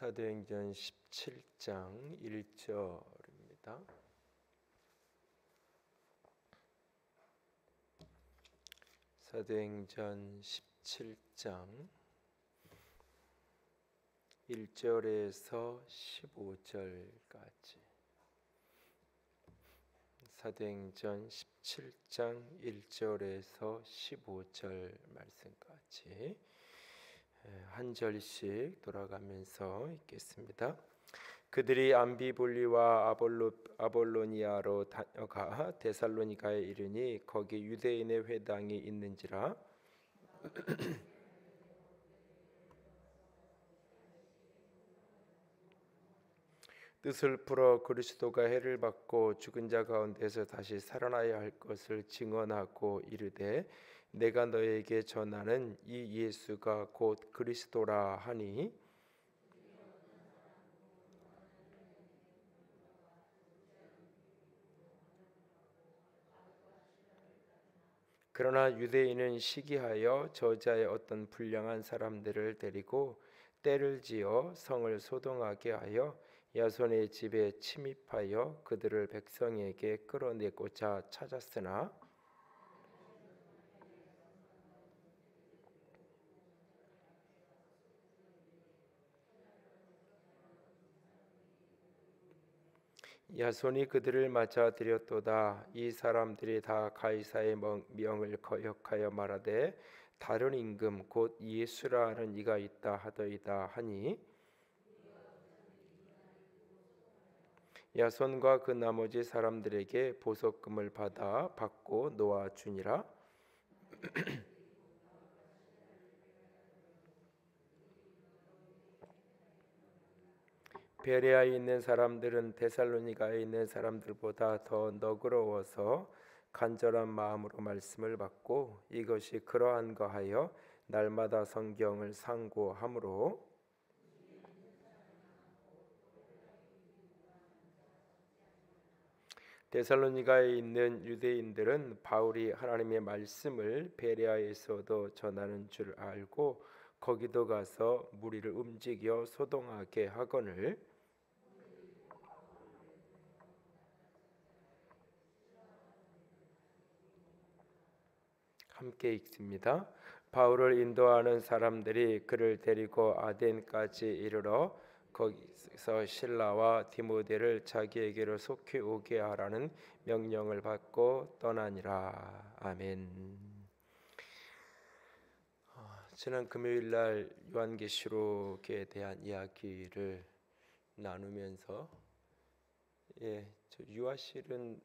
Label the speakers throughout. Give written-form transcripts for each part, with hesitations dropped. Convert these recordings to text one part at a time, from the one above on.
Speaker 1: 사도행전 17장 1절입니다. 사도행전 17장 1절에서 15절까지. 사도행전 17장 1절에서 15절 말씀까지 한 절씩 돌아가면서 읽겠습니다. 그들이 암비볼리와 아볼로니아로 다녀가 데살로니가에 이르니 거기 유대인의 회당이 있는지라. 뜻을 풀어 그리스도가 해를 받고 죽은 자 가운데서 다시 살아나야 할 것을 증언하고 이르되 내가 너에게 전하는 이 예수가 곧 그리스도라 하니 그러나 유대인은 시기하여 저자의 어떤 불량한 사람들을 데리고 때를 지어 성을 소동하게 하여 야손의 집에 침입하여 그들을 백성에게 끌어내고자 찾았으나 야손이 그들을 맞아들였도다. 이 사람들이 다 가이사의 명을 거역하여 말하되 다른 임금 곧 예수라 하는 이가 있다 하더이다 하니 야손과 그 나머지 사람들에게 보석금을 받고 놓아주니라. 베레아에 있는 사람들은 데살로니가에 있는 사람들보다 더 너그러워서 간절한 마음으로 말씀을 받고 이것이 그러한 거하여 날마다 성경을 상고함으로 데살로니가에 있는 유대인들은 바울이 하나님의 말씀을 베레아에서도 전하는 줄 알고 거기도 가서 무리를 움직여 소동하게 하거늘 함께 읽습니다. 바울을 인도하는 사람들이 그를 데리고 아덴까지 이르러 거기서 실라와 디모데를 자기에게로 속히 오게 하라는 명령을 받고 떠나니라. 아멘. 지난 금요일 날 요한계시록에 대한 이야기를 나누면서 저 유아실은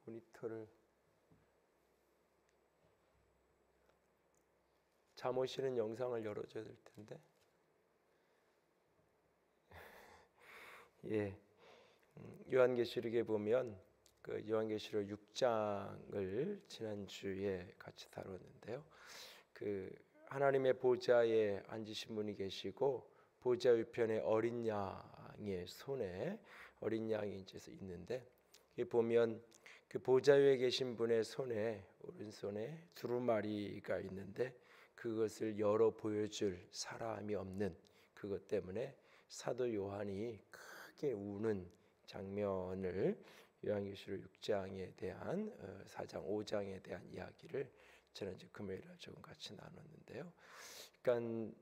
Speaker 1: 모니터를 잠오시는 영상을 열어줘야 될 텐데 요한계시록에 보면 그 요한계시록 6장을 지난주에 같이 다뤘는데요. 그 하나님의 보좌에 앉으신 분이 계시고 보좌 위편에 어린 양의 손에 어린 양이 이제 있는데 보면 그 보좌 위에 계신 분의 손에 오른손에 두루마리가 있는데 그것을 열어 보여줄 사람이 없는 그것 때문에 사도 요한이 크게 우는 장면을 요한계시록 6장에 대한 4장 5장에 대한 이야기를 지난주 금요일에 조금 같이 나눴는데요. 그러니까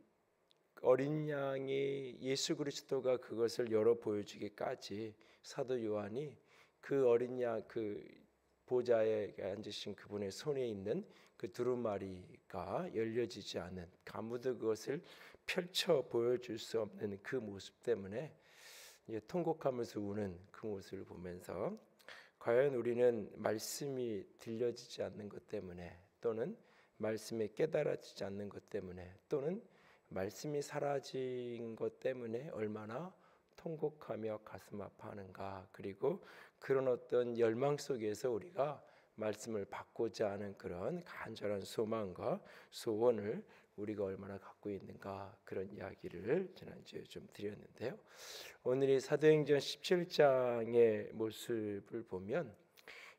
Speaker 1: 어린 양이 예수 그리스도가 그것을 열어 보여주기까지 사도 요한이 그 어린 양 그 보좌에 앉으신 그분의 손에 있는 그 두루마리가 열려지지 않는 아무도 그것을 펼쳐 보여줄 수 없는 그 모습 때문에 통곡하면서 우는 그 모습을 보면서 과연 우리는 말씀이 들려지지 않는 것 때문에 또는 말씀이 깨달아지지 않는 것 때문에 또는 말씀이 사라진 것 때문에 얼마나 통곡하며 가슴 아파하는가. 그리고 그런 어떤 열망 속에서 우리가 말씀을 받고자 하는 그런 간절한 소망과 소원을 우리가 얼마나 갖고 있는가, 그런 이야기를 지난주에 좀 드렸는데요. 오늘이 사도행전 17장의 모습을 보면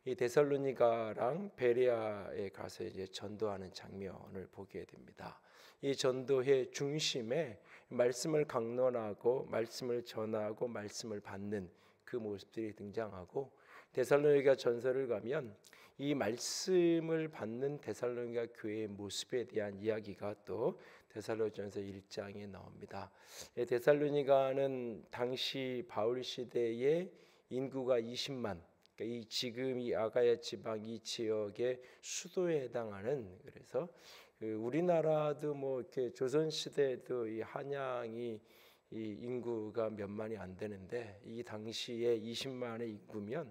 Speaker 1: 이 데살로니가랑 베레아에 가서 이제 전도하는 장면을 보게 됩니다. 이 전도의 중심에 말씀을 강론하고 말씀을 전하고 말씀을 받는 그 모습들이 등장하고, 데살로니가 전서를 가면 이 말씀을 받는 데살로니가 교회의 모습에 대한 이야기가 또 데살로니가전서 1장에 나옵니다. 데살로니가는 당시 바울 시대의 인구가 20만, 그러니까 이 지금 이 아가야 지방 이 지역의 수도에 해당하는, 그래서 우리나라도 뭐 이렇게 조선 시대에도 이 한양이 이 인구가 몇만이 안 되는데, 이 당시에 20만의 인구면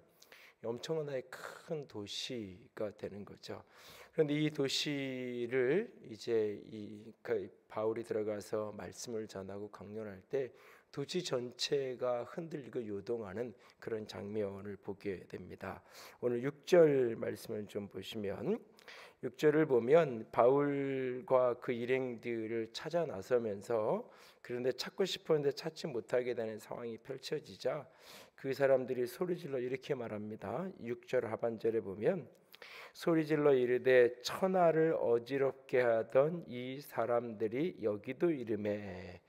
Speaker 1: 엄청나게 큰 도시가 되는 거죠. 그런데 이 도시를 이제 바울이 들어가서 말씀을 전하고 강론할 때 도시 전체가 흔들리고 요동하는 그런 장면을 보게 됩니다. 오늘 6절 말씀을 좀 보시면, 6절을 보면 바울과 그 일행들을 찾아 나서면서, 그런데 찾고 싶었는데 찾지 못하게 되는 상황이 펼쳐지자 그 사람들이 소리질러 이렇게 말합니다. 6절 하반절에 보면 소리질러 이르되 천하를 어지럽게 하던 이 사람들이 여기도 이르매.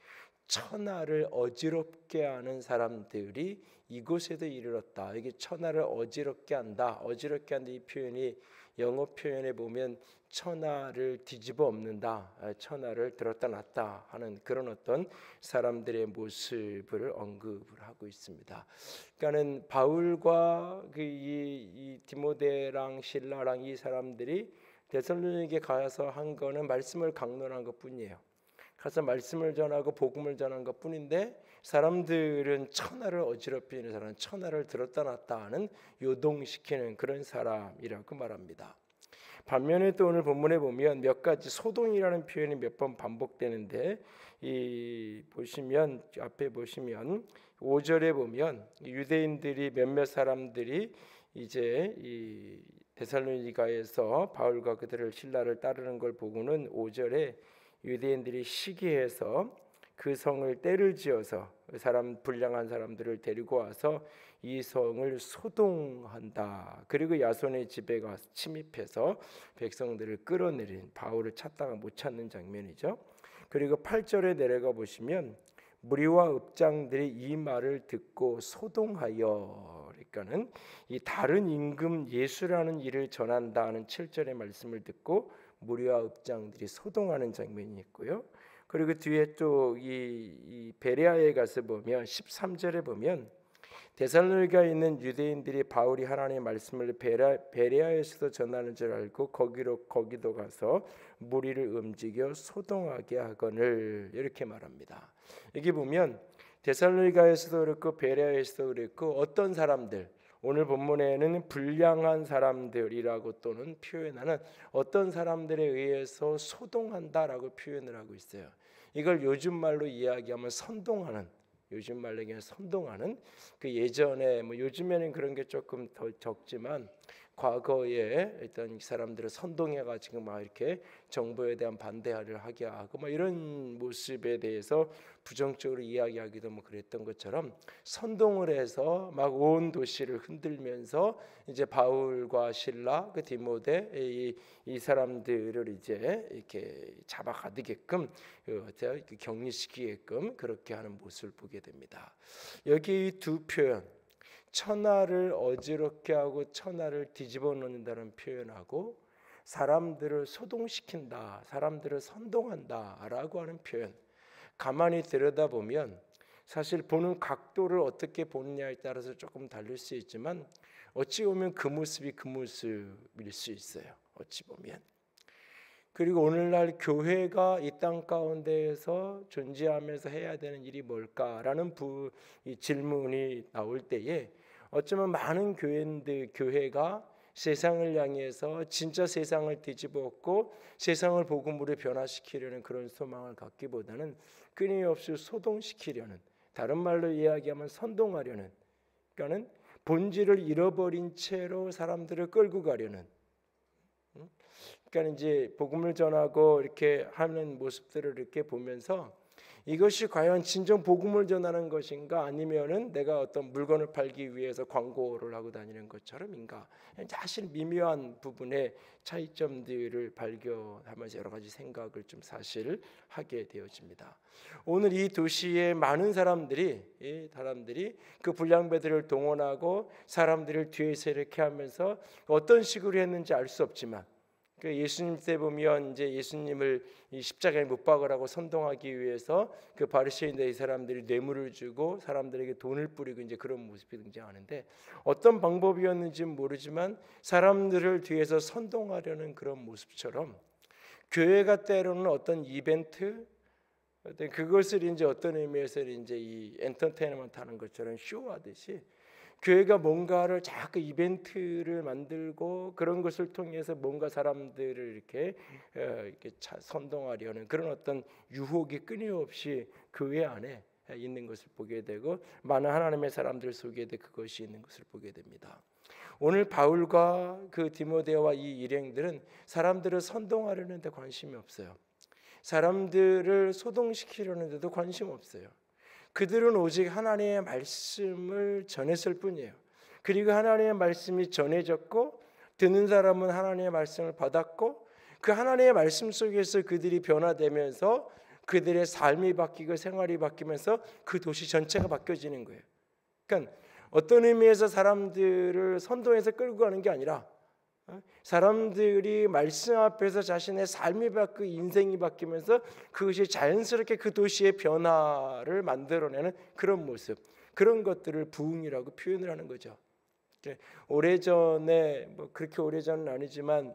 Speaker 1: 천하를 어지럽게 하는 사람들이 이곳에도 이르렀다. 이게 천하를 어지럽게 한다. 어지럽게 한다, 이 표현이 영어 표현에 보면 천하를 뒤집어 엎는다, 천하를 들었다 놨다 하는 그런 어떤 사람들의 모습을 언급을 하고 있습니다. 그러니까는 바울과 이 디모데랑 실라랑 이 사람들이 데살로니가에 가서 한 거는 말씀을 강론한 것뿐이에요. 가서 말씀을 전하고 복음을 전한 것뿐인데, 사람들은 천하를 어지럽히는 사람, 천하를 들었다 놨다 하는, 요동시키는 그런 사람이라고 말합니다. 반면에 또 오늘 본문에 보면 몇 가지 소동이라는 표현이 몇 번 반복되는데, 이 보시면 앞에 보시면 5절에 보면 유대인들이 몇몇 사람들이 이제 이 데살로니가에서 바울과 그들을 신라를 따르는 걸 보고는 5절에 유대인들이 시기해서 그 성을 떼를 지어서 불량한 사람들을 데리고 와서 이 성을 소동한다. 그리고 야손의 집에 가서 침입해서 백성들을 끌어내린, 바울을 찾다가 못 찾는 장면이죠. 그리고 8절에 내려가 보시면 무리와 읍장들이 이 말을 듣고 소동하여, 그러니까는 이 다른 임금 예수라는 일을 전한다는 7절의 말씀을 듣고 무리와 읍장들이 소동하는 장면이 있고요. 그리고 뒤에 또 이 베레아에 가서 보면 13절에 보면 데살로니가에 있는 유대인들이 바울이 하나님의 말씀을 베레아에서도 전하는 줄 알고 거기도 가서 무리를 움직여 소동하게 하거늘, 이렇게 말합니다. 여기 보면 데살로니가에서도 그렇고 베레아에서도 그렇고 어떤 사람들, 오늘 본문에는 불량한 사람들이라고 또는 표현하는 어떤 사람들에 의해서 소동한다라고 표현을 하고 있어요. 이걸 요즘 말로 이야기하면 선동하는, 요즘 말로 얘기하면 선동하는, 그 예전에 뭐 요즘에는 그런 게 조금 더 적지만 과거에 일단 사람들을 선동해 가지고 막 이렇게 정부에 대한 반대를 하게 하고 뭐 이런 모습에 대해서 부정적으로 이야기하기도 뭐 그랬던 것처럼 선동을 해서 막 온 도시를 흔들면서 이제 바울과 실라 그 디모데 이 사람들을 이제 이렇게 잡아가게끔 격리시키게끔 그렇게 하는 모습을 보게 됩니다. 여기 이 두 표현, 천하를 어지럽게 하고 천하를 뒤집어 놓는다는 표현하고 사람들을 소동시킨다, 사람들을 선동한다라고 하는 표현, 가만히 들여다보면 사실 보는 각도를 어떻게 보느냐에 따라서 조금 다를 수 있지만 어찌 보면 그 모습이 그 모습일 수 있어요. 어찌 보면. 그리고 오늘날 교회가 이 땅 가운데에서 존재하면서 해야 되는 일이 뭘까라는 이 질문이 나올 때에 어쩌면 많은 교회가 세상을 향해서 진짜 세상을 뒤집어엎고 세상을 복음으로 변화시키려는 그런 소망을 갖기보다는 끊임없이 소동시키려는, 다른 말로 이야기하면 선동하려는, 그러니까는 본질을 잃어버린 채로 사람들을 끌고 가려는, 그러니까 이제 복음을 전하고 이렇게 하는 모습들을 이렇게 보면서 이것이 과연 진정 복음을 전하는 것인가, 아니면은 내가 어떤 물건을 팔기 위해서 광고를 하고 다니는 것처럼인가, 사실 미묘한 부분의 차이점들을 발견하면서 여러 가지 생각을 좀 사실 하게 되어집니다. 오늘 이 도시의 많은 사람들이 그 불량배들을 동원하고 사람들을 뒤에서 이렇게 하면서 어떤 식으로 했는지 알 수 없지만, 그 예수님 때 보면 이제 예수님을 이 십자가에 못 박으라고 선동하기 위해서 그 바리새인들 이 사람들이 뇌물을 주고 사람들에게 돈을 뿌리고 이제 그런 모습이 등장하는데, 어떤 방법이었는지는 모르지만 사람들을 뒤에서 선동하려는 그런 모습처럼 교회가 때로는 어떤 이벤트, 그것을 이제 어떤 의미에서 이제 이 엔터테인먼트 하는 것처럼 쇼하듯이 교회가 뭔가를 자꾸 이벤트를 만들고 그런 것을 통해서 뭔가 사람들을 이렇게 선동하려는 그런 어떤 유혹이 끊임없이 교회 안에 있는 것을 보게 되고, 많은 하나님의 사람들 속에도 그것이 있는 것을 보게 됩니다. 오늘 바울과 그 디모데와 이 일행들은 사람들을 선동하려는 데 관심이 없어요. 사람들을 소동시키려는 데도 관심 없어요. 그들은 오직 하나님의 말씀을 전했을 뿐이에요. 그리고 하나님의 말씀이 전해졌고 듣는 사람은 하나님의 말씀을 받았고, 그 하나님의 말씀 속에서 그들이 변화되면서 그들의 삶이 바뀌고 생활이 바뀌면서 그 도시 전체가 바뀌어지는 거예요. 그러니까 어떤 의미에서 사람들을 선동해서 끌고 가는 게 아니라 사람들이 말씀 앞에서 자신의 삶이 바뀌고 인생이 바뀌면서 그것이 자연스럽게 그 도시의 변화를 만들어내는 그런 모습, 그런 것들을 부흥이라고 표현을 하는 거죠. 오래전에, 뭐 그렇게 오래전은 아니지만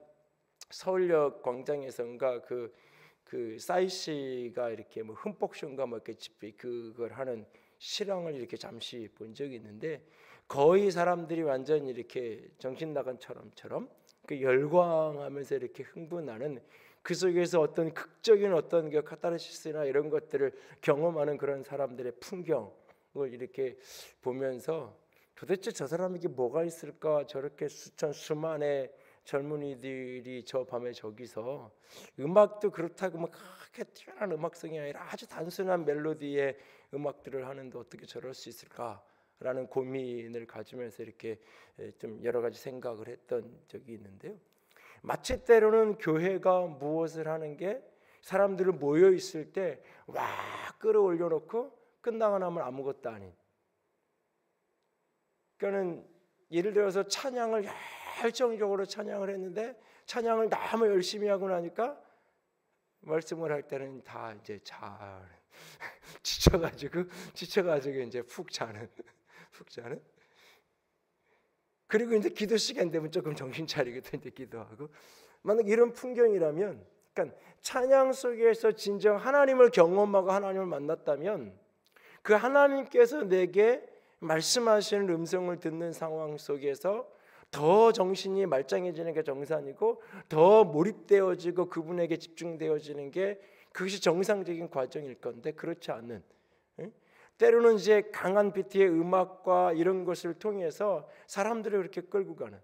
Speaker 1: 서울역 광장에선가 그 싸이 씨가 이렇게 뭐 흠뻑쇼인가 뭐 이렇게 집회 그걸 하는 실황을 이렇게 잠시 본 적이 있는데, 거의 사람들이 완전히 이렇게 정신 나간 처럼 그 열광하면서 이렇게 흥분하는, 그 속에서 어떤 극적인 어떤 그 카타르시스나 이런 것들을 경험하는 그런 사람들의 풍경을 이렇게 보면서 도대체 저 사람에게 뭐가 있을까, 저렇게 수만의 젊은이들이 저 밤에 저기서 음악도 그렇다고 막 그렇게 뛰어난 음악성이 아니라 아주 단순한 멜로디의 음악들을 하는데 어떻게 저럴 수 있을까 라는 고민을 가지면서 이렇게 좀 여러 가지 생각을 했던 적이 있는데요. 마치 때로는 교회가 무엇을 하는 게 사람들을 모여 있을 때 와 끌어올려 놓고 끝나고 나면 아무것도 아닌, 그러니까는 예를 들어서 찬양을 열정적으로 찬양을 했는데 찬양을 너무 열심히 하고 나니까 말씀을 할 때는 다 이제 지쳐가지고 이제 푹 자는. 그리고 이제 기도 시간 되면 조금 정신 차리게 이제 기도하고. 만약 이런 풍경이라면, 그러니까 찬양 속에서 진정 하나님을 경험하고 하나님을 만났다면 그 하나님께서 내게 말씀하시는 음성을 듣는 상황 속에서 더 정신이 말짱해지는 게 정상이고, 더 몰입되어지고 그분에게 집중되어지는 게 그것이 정상적인 과정일 건데, 그렇지 않은, 때로는 이제 강한 비트의 음악과 이런 것을 통해서 사람들을 그렇게 끌고 가는,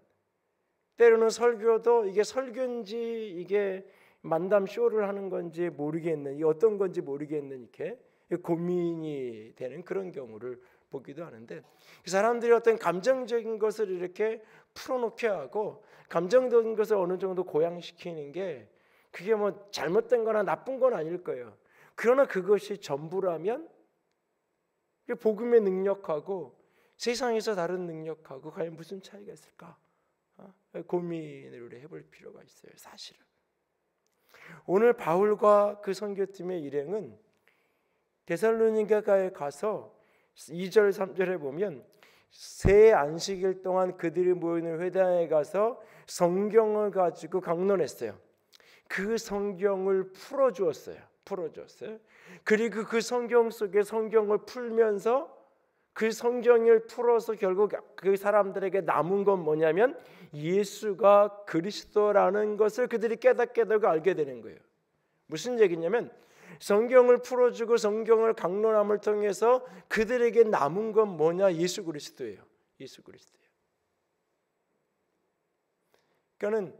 Speaker 1: 때로는 설교도 이게 설교인지 이게 만담 쇼를 하는 건지 모르겠는, 이게 어떤 건지 모르겠는 이렇게 고민이 되는 그런 경우를 보기도 하는데, 사람들이 어떤 감정적인 것을 이렇게 풀어놓게 하고 감정적인 것을 어느 정도 고양시키는 게 그게 뭐 잘못된 거나 나쁜 건 아닐 거예요. 그러나 그것이 전부라면 복음의 능력하고 세상에서 다른 능력하고 과연 무슨 차이가 있을까? 고민을 우리 해볼 필요가 있어요. 사실은 오늘 바울과 그 선교팀의 일행은 데살로니가에 가서 2절 3절에 보면 새 안식일 동안 그들이 모이는 회당에 가서 성경을 가지고 강론했어요. 그 성경을 풀어주었어요. 그리고 그 성경 속에 성경을 풀면서 그 성경을 풀어서 결국 그 사람들에게 남은 건 뭐냐면 예수가 그리스도라는 것을 그들이 깨닫게 되고 알게 되는 거예요. 무슨 얘기냐면 성경을 풀어주고 성경을 강론함을 통해서 그들에게 남은 건 뭐냐? 예수 그리스도예요. 그러니까는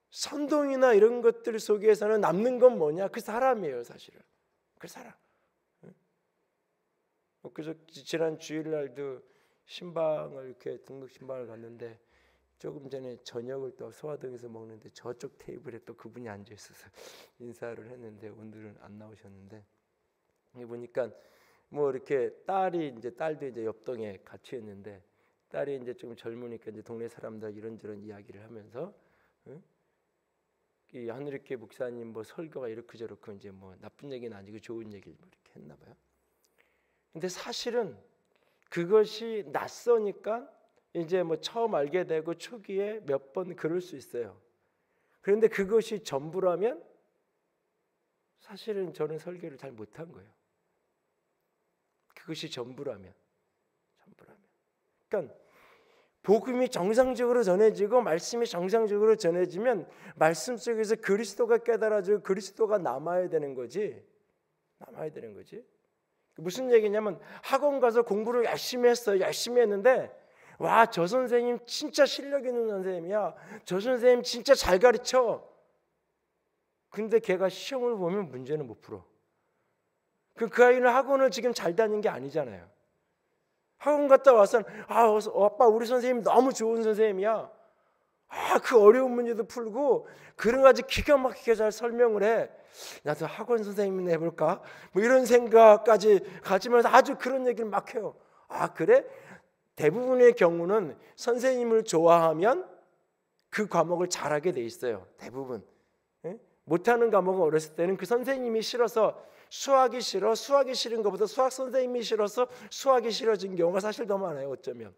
Speaker 1: 선동이나 이런 것들 속에서는 남는 건 뭐냐? 그 사람이에요, 사실은. 그 사람. 그래서 지난 주일날도 신방을 이렇게 등록 신방을 갔는데 조금 전에 저녁을 또 소화동에서 먹는데 저쪽 테이블에 또 그분이 앉아 있어서 인사를 했는데 오늘은 안 나오셨는데 보니까 뭐 이렇게 딸도 이제 옆동에 같이 있는데 딸이 이제 좀 젊으니까 이제 동네 사람들 이런저런 이야기를 하면서 이 하늘교회 목사님 뭐 설교가 이렇게 저렇게 이제 뭐 나쁜 얘기는 아니고 좋은 얘기를 뭐 이렇게 했나 봐요. 근데 사실은 그것이 낯서니까 이제 뭐 처음 알게 되고 초기에 몇 번 그럴 수 있어요. 그런데 그것이 전부라면 사실은 저는 설교를 잘 못한 거예요. 그것이 전부라면. 그러니까 복음이 정상적으로 전해지고 말씀이 정상적으로 전해지면 말씀 속에서 그리스도가 깨달아지고 그리스도가 남아야 되는 거지. 무슨 얘기냐면 학원 가서 공부를 열심히 했어요. 열심히 했는데 와, 저 선생님 진짜 실력 있는 선생님이야. 저 선생님 진짜 잘 가르쳐. 근데 걔가 시험을 보면 문제는 못 풀어. 그 아이는 학원을 지금 잘 다닌 게 아니잖아요. 학원 갔다 와서는 아빠 우리 선생님 너무 좋은 선생님이야. 그 어려운 문제도 풀고 그런 가지 기가 막히게 잘 설명을 해. 나도 학원 선생님이나 해볼까? 뭐 이런 생각까지 가지면서 아주 그런 얘기를 막 해요. 그래? 대부분의 경우는 선생님을 좋아하면 그 과목을 잘하게 돼 있어요. 대부분. 못하는 과목은 어렸을 때는 그 선생님이 싫어서 수학이 싫은 것보다 수학 선생님이 싫어서 수학이 싫어진 경우가 사실 더 많아요. 어쩌면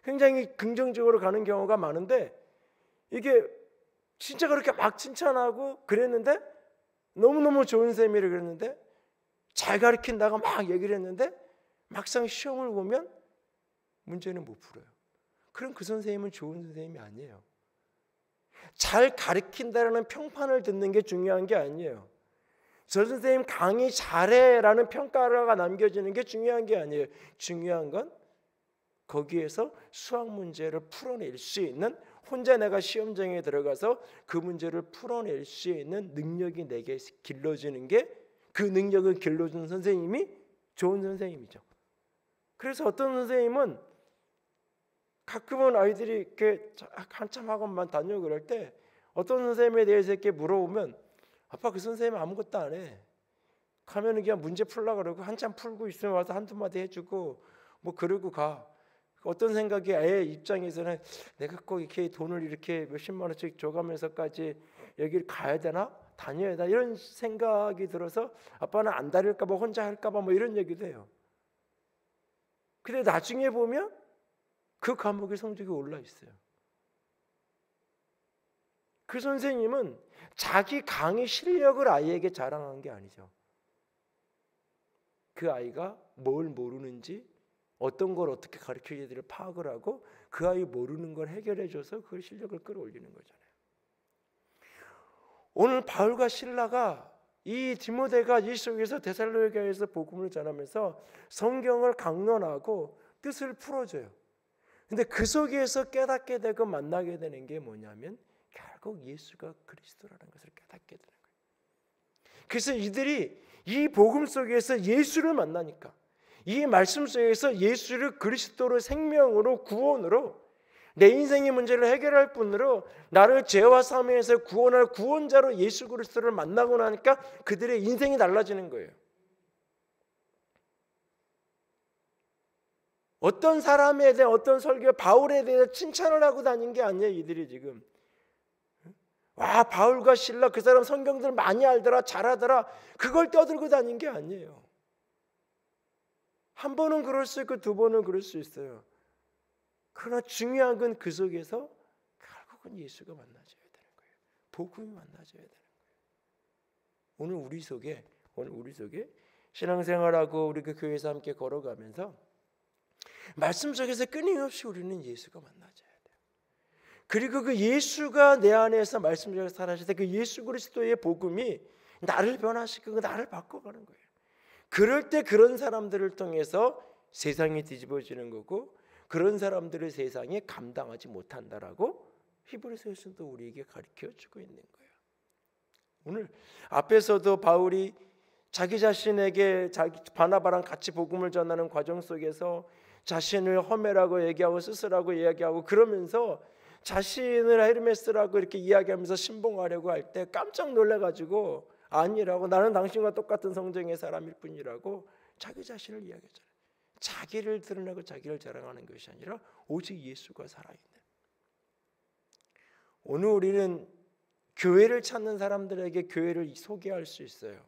Speaker 1: 굉장히 긍정적으로 가는 경우가 많은데 이게 진짜 그렇게 막 칭찬하고 그랬는데 너무너무 좋은 쌤이라 그랬는데 잘 가르친다고 막 얘기를 했는데 막상 시험을 보면 문제는 못 풀어요. 그럼 그 선생님은 좋은 선생님이 아니에요. 잘 가르친다라는 평판을 듣는 게 중요한 게 아니에요. 저 선생님 강의 잘해라는 평가가 남겨지는 게 중요한 게 아니에요. 중요한 건 거기에서 수학 문제를 풀어낼 수 있는, 혼자 내가 시험장에 들어가서 그 문제를 풀어낼 수 있는 능력이 내게 길러지는 게, 그 능력을 길러준 선생님이 좋은 선생님이죠. 그래서 어떤 선생님은 가끔은 아이들이 이렇게 한참 학원만 다니고 그럴 때 어떤 선생님에 대해서 이렇게 물어보면 아빠 그 선생님 아무것도 안 해. 가면은 그냥 문제 풀려고 그러고 한참 풀고 있으면 와서 한두 마디 해주고 뭐 그러고 가. 어떤 생각이 애 입장에서는 내가 꼭 이렇게 돈을 이렇게 몇십만 원씩 줘가면서까지 여기를 가야 되나? 다녀야 되나? 이런 생각이 들어서 아빠는 안 다닐까 봐, 혼자 할까 봐 뭐 이런 얘기도 해요. 근데 나중에 보면 그 과목의 성적이 올라 있어요. 그 선생님은 자기 강의 실력을 아이에게 자랑한 게 아니죠. 그 아이가 뭘 모르는지, 어떤 걸 어떻게 가르쳐야 될지 파악을 하고 그 아이 모르는 걸 해결해줘서 그 실력을 끌어올리는 거잖아요. 오늘 바울과 실라가, 이 디모데가 이 속에서 데살로니가에서 복음을 전하면서 성경을 강론하고 뜻을 풀어줘요. 근데 그 속에서 깨닫게 되고 만나게 되는 게 뭐냐면 결국 예수가 그리스도라는 것을 깨닫게 되는 거예요. 그래서 이들이 이 복음 속에서 예수를 만나니까, 이 말씀 속에서 예수를 그리스도로, 생명으로, 구원으로, 내 인생의 문제를 해결할 분으로, 나를 죄와 사망에서 구원할 구원자로 예수 그리스도를 만나고 나니까 그들의 인생이 달라지는 거예요. 어떤 사람에 대해, 어떤 설교, 바울에 대해서 칭찬을 하고 다닌 게 아니에요. 이들이 지금 와, 바울과 실라 그 사람 성경들 많이 알더라, 잘하더라, 그걸 떠들고 다닌 게 아니에요. 한 번은 그럴 수 있고 두 번은 그럴 수 있어요. 그러나 중요한 건 그 속에서 결국은 예수가 만나줘야 되는 거예요. 복음이 만나줘야 되는 거예요. 오늘 우리 속에 신앙생활하고 우리 그 교회에서 함께 걸어가면서 말씀 속에서 끊임없이 우리는 예수가 만나줘야 돼요. 그리고 그 예수가 내 안에서 말씀 속에서 살아실 때 그 예수 그리스도의 복음이 나를 변화시키고 나를 바꿔가는 거예요. 그럴 때 그런 사람들을 통해서 세상이 뒤집어지는 거고, 그런 사람들을 세상에 감당하지 못한다라고 히브리서에서도 우리에게 가르쳐주고 있는 거예요. 오늘 앞에서도 바울이 자기 자신에게 바나바랑 같이 복음을 전하는 과정 속에서 자신을 험해라고 얘기하고 스스라고 이야기하고 그러면서 자신을 헤르메스라고 이렇게 이야기하면서 신봉하려고 할 때 깜짝 놀라가지고 아니라고, 나는 당신과 똑같은 성정의 사람일 뿐이라고 자기 자신을 이야기하잖아요. 자기를 드러내고 자기를 자랑하는 것이 아니라 오직 예수가 살아있는. 오늘 우리는 교회를 찾는 사람들에게 교회를 소개할 수 있어요.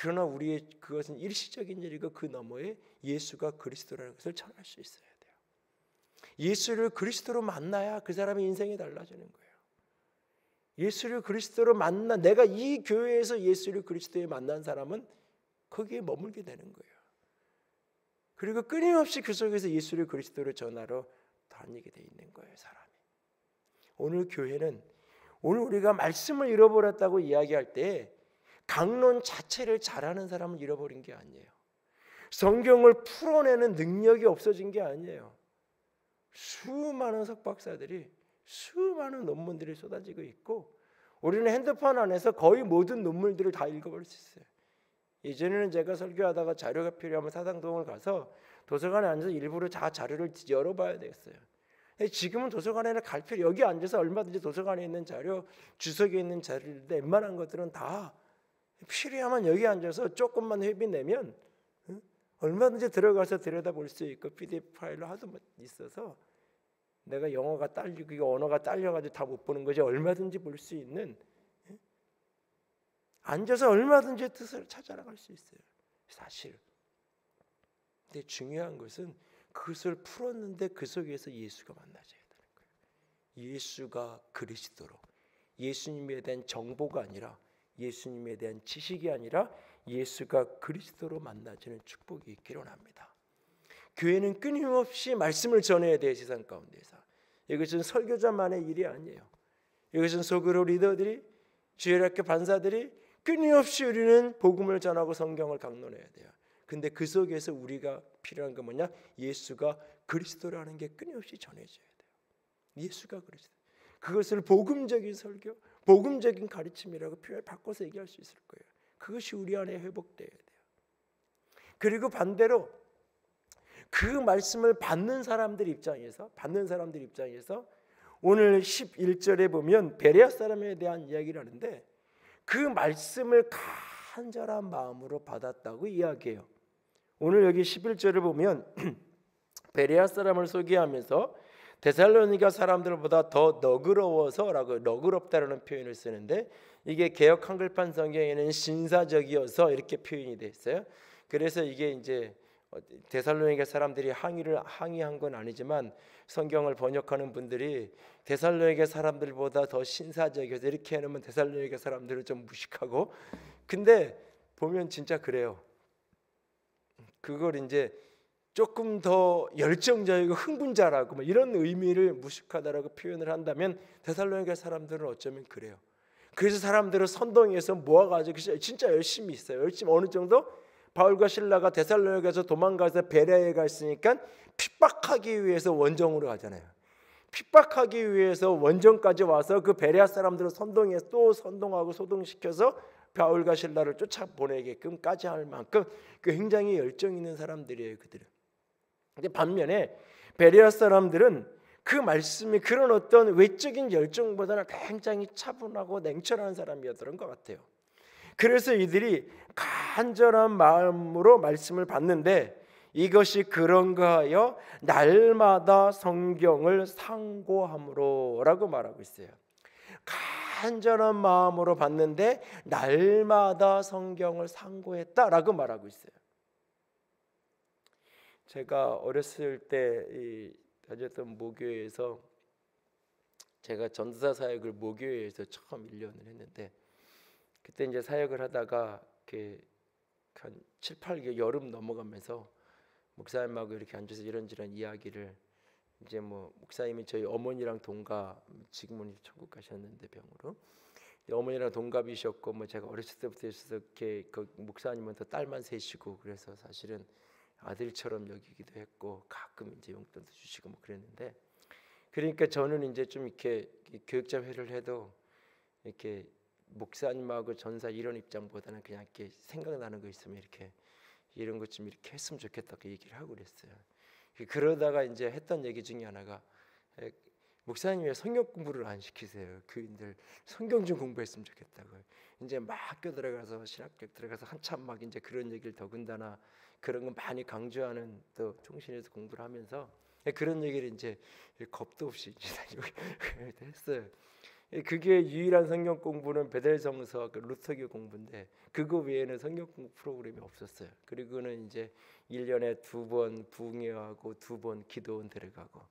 Speaker 1: 그러나 우리의 그것은 일시적인 일이고 그 너머에 예수가 그리스도라는 것을 전할 수 있어야 돼요. 예수를 그리스도로 만나야 그 사람의 인생이 달라지는 거예요. 예수를 그리스도로 만나, 내가 이 교회에서 예수를 그리스도에 만난 사람은 거기에 머물게 되는 거예요. 그리고 끊임없이 그 속에서 예수를 그리스도로 전하러 다니게 돼 있는 거예요, 사람이. 오늘 교회는, 오늘 우리가 말씀을 잃어버렸다고 이야기할 때 강론 자체를 잘하는 사람을 잃어버린 게 아니에요. 성경을 풀어내는 능력이 없어진 게 아니에요. 수많은 석박사들이 수많은 논문들이 쏟아지고 있고 우리는 핸드폰 안에서 거의 모든 논문들을 다 읽어볼 수 있어요. 예전에는 제가 설교하다가 자료가 필요하면 사당동을 가서 도서관에 앉아서 일부러 다 자료를 열어봐야 되겠어요. 지금은 도서관에는 갈 필요, 여기 앉아서 얼마든지 도서관에 있는 자료, 주석에 있는 자료인데 웬만한 것들은 다 필요하면 여기 앉아서 조금만 회비 내면 얼마든지 들어가서 들여다볼 수 있고 PDF 파일로 하도 있어서 내가 영어가 딸리고 이거 언어가 딸려가지고 다 못 보는 거지, 얼마든지 볼 수 있는, 앉아서 얼마든지 뜻을 찾아나갈 수 있어요, 사실. 근데 중요한 것은 그것을 풀었는데 그 속에서 예수가 만나져야 되는 거예요. 예수가 그리스도로, 예수님에 대한 정보가 아니라, 예수님에 대한 지식이 아니라 예수가 그리스도로 만나지는 축복이 있기를 원합니다. 교회는 끊임없이 말씀을 전해야 돼요, 세상 가운데서. 이것은 설교자만의 일이 아니에요. 이것은 소그룹 리더들이, 주일학교 반사들이 끊임없이 우리는 복음을 전하고 성경을 강론해야 돼요. 근데 그 속에서 우리가 필요한 건 뭐냐? 예수가 그리스도라는 게 끊임없이 전해져야 돼요. 예수가 그리스도. 그것을 복음적인 설교, 복음적인 가르침이라고 표현 바꿔서 얘기할 수 있을 거예요. 그것이 우리 안에 회복돼야 돼요. 그리고 반대로 그 말씀을 받는 사람들 입장에서 오늘 11절에 보면 베레아 사람에 대한 이야기를 하는데 그 말씀을 간절한 마음으로 받았다고 이야기해요. 오늘 여기 11절을 보면 베레아 사람을 소개하면서 데살로니가 사람들보다 더 너그러워서라고, 너그럽다라는 표현을 쓰는데 이게 개역 한글판 성경에는 신사적이어서 이렇게 표현이 돼 있어요. 그래서 이게 이제 데살로니가 사람들이 항의한 건 아니지만 성경을 번역하는 분들이 데살로니가 사람들보다 더 신사적이어서 이렇게 해놓으면 데살로니가 사람들을 좀 무식하고, 근데 보면 진짜 그래요. 그걸 이제 조금 더 열정적이고 흥분자라고 뭐 이런 의미를 무식하다라고 표현을 한다면 데살로니가 사람들은 어쩌면 그래요. 그래서 사람들을 선동해서 모아가지고 진짜 열심히 있어요. 열심히 어느 정도? 바울과 실라가 데살로니가에서 도망가서 베레아에 갔으니까 핍박하기 위해서 원정으로 가잖아요. 핍박하기 위해서 원정까지 와서 그 베레아 사람들을 선동해서 또 선동하고 소동시켜서 바울과 실라를 쫓아보내게끔까지 할 만큼 굉장히 열정 있는 사람들이에요, 그들은. 근데 반면에 베레아 사람들은 그 말씀이 그런 어떤 외적인 열정보다는 굉장히 차분하고 냉철한 사람이었던 것 같아요. 그래서 이들이 간절한 마음으로 말씀을 받는데 이것이 그런가 하여 날마다 성경을 상고함으로라고 말하고 있어요. 간절한 마음으로 받는데 날마다 성경을 상고했다라고 말하고 있어요. 제가 어렸을 때 다녔던 모교회에서 제가 전도사 사역을 모교회에서 처음 1년을 했는데 그때 이제 사역을 하다가 이렇게 한 7, 8개월 여름 넘어가면서 목사님하고 이렇게 앉아서 이런저런 이야기를 이제 뭐 목사님이 저희 어머니랑 동갑, 지금은 천국 가셨는데 병으로 어머니랑 동갑이셨고 뭐 제가 어렸을 때부터 있어서 이렇게 그 목사님은 더 딸만 셋이고 그래서 사실은 아들처럼 여기기도 했고 가끔 이제 용돈도 주시고 뭐 그랬는데 그러니까 저는 이제 좀 이렇게 교육자 회를 해도 이렇게 목사님하고 전사 이런 입장보다는 그냥 이렇게 생각나는 거 있으면 이렇게 이런 것 좀 이렇게 했으면 좋겠다고 얘기를 하고 그랬어요. 그러다가 이제 했던 얘기 중에 하나가 목사님 왜 성경 공부를 안 시키세요? 교인들 성경 좀 공부했으면 좋겠다고. 이제 막 학교 들어가서 신학교 들어가서 한참 막 이제 그런 얘기를 더군다나 그런 거 많이 강조하는 또 통신에서 공부를 하면서 그런 얘기를 이제 겁도 없이 이제 했어요. 그게 유일한 성경 공부는 베델성서 그 루터교 공부인데 그거 외에는 성경 공부 프로그램이 없었어요. 그리고는 이제 1년에 2번 부흥회하고 2번 기도원 들어가고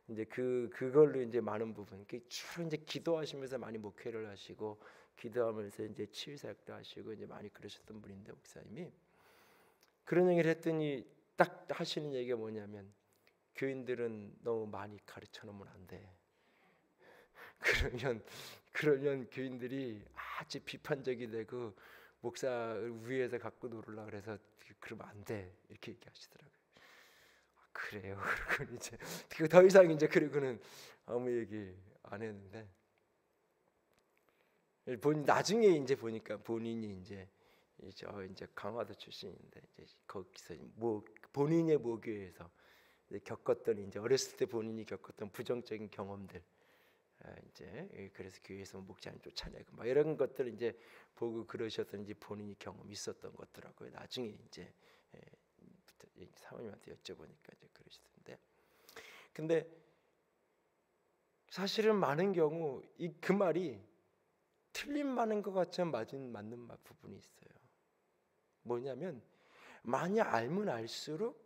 Speaker 1: 이제 그걸로 이제 많은 부분 주로 이제 기도하시면서 많이 목회를 하시고 기도하면서 이제 치유사역도 하시고 이제 많이 그러셨던 분인데 목사님이 그런 얘기를 했더니 딱 하시는 얘기가 뭐냐면 교인들은 너무 많이 가르쳐 놓으면 안 돼. 그러면 교인들이 아주 비판적이 되고 목사를 위에서 갖고 놀으려 그래서 그러면 안 돼 이렇게 얘기하시더라고요. 아, 그래요. 그리고 이제 더 이상 이제 그러고는 아무 얘기 안 했는데 나중에 이제 보니까 본인이 이제 강화도 출신인데 이제 거기서 본인의 모교에서 겪었던 이제 어렸을 때 본인이 겪었던 부정적인 경험들 이제 그래서 교회에서 목자님 쫓아내고 막 이런 것들 이제 보고 그러셨던지 본인이 경험 있었던 것더라고요. 나중에 이제 사모님한테 여쭤보니까 이제 그러시던데, 근데 사실은 많은 경우 그 말이 틀린 말인 것 같지만 맞는 부분이 있어요. 뭐냐면 많이 알면 알수록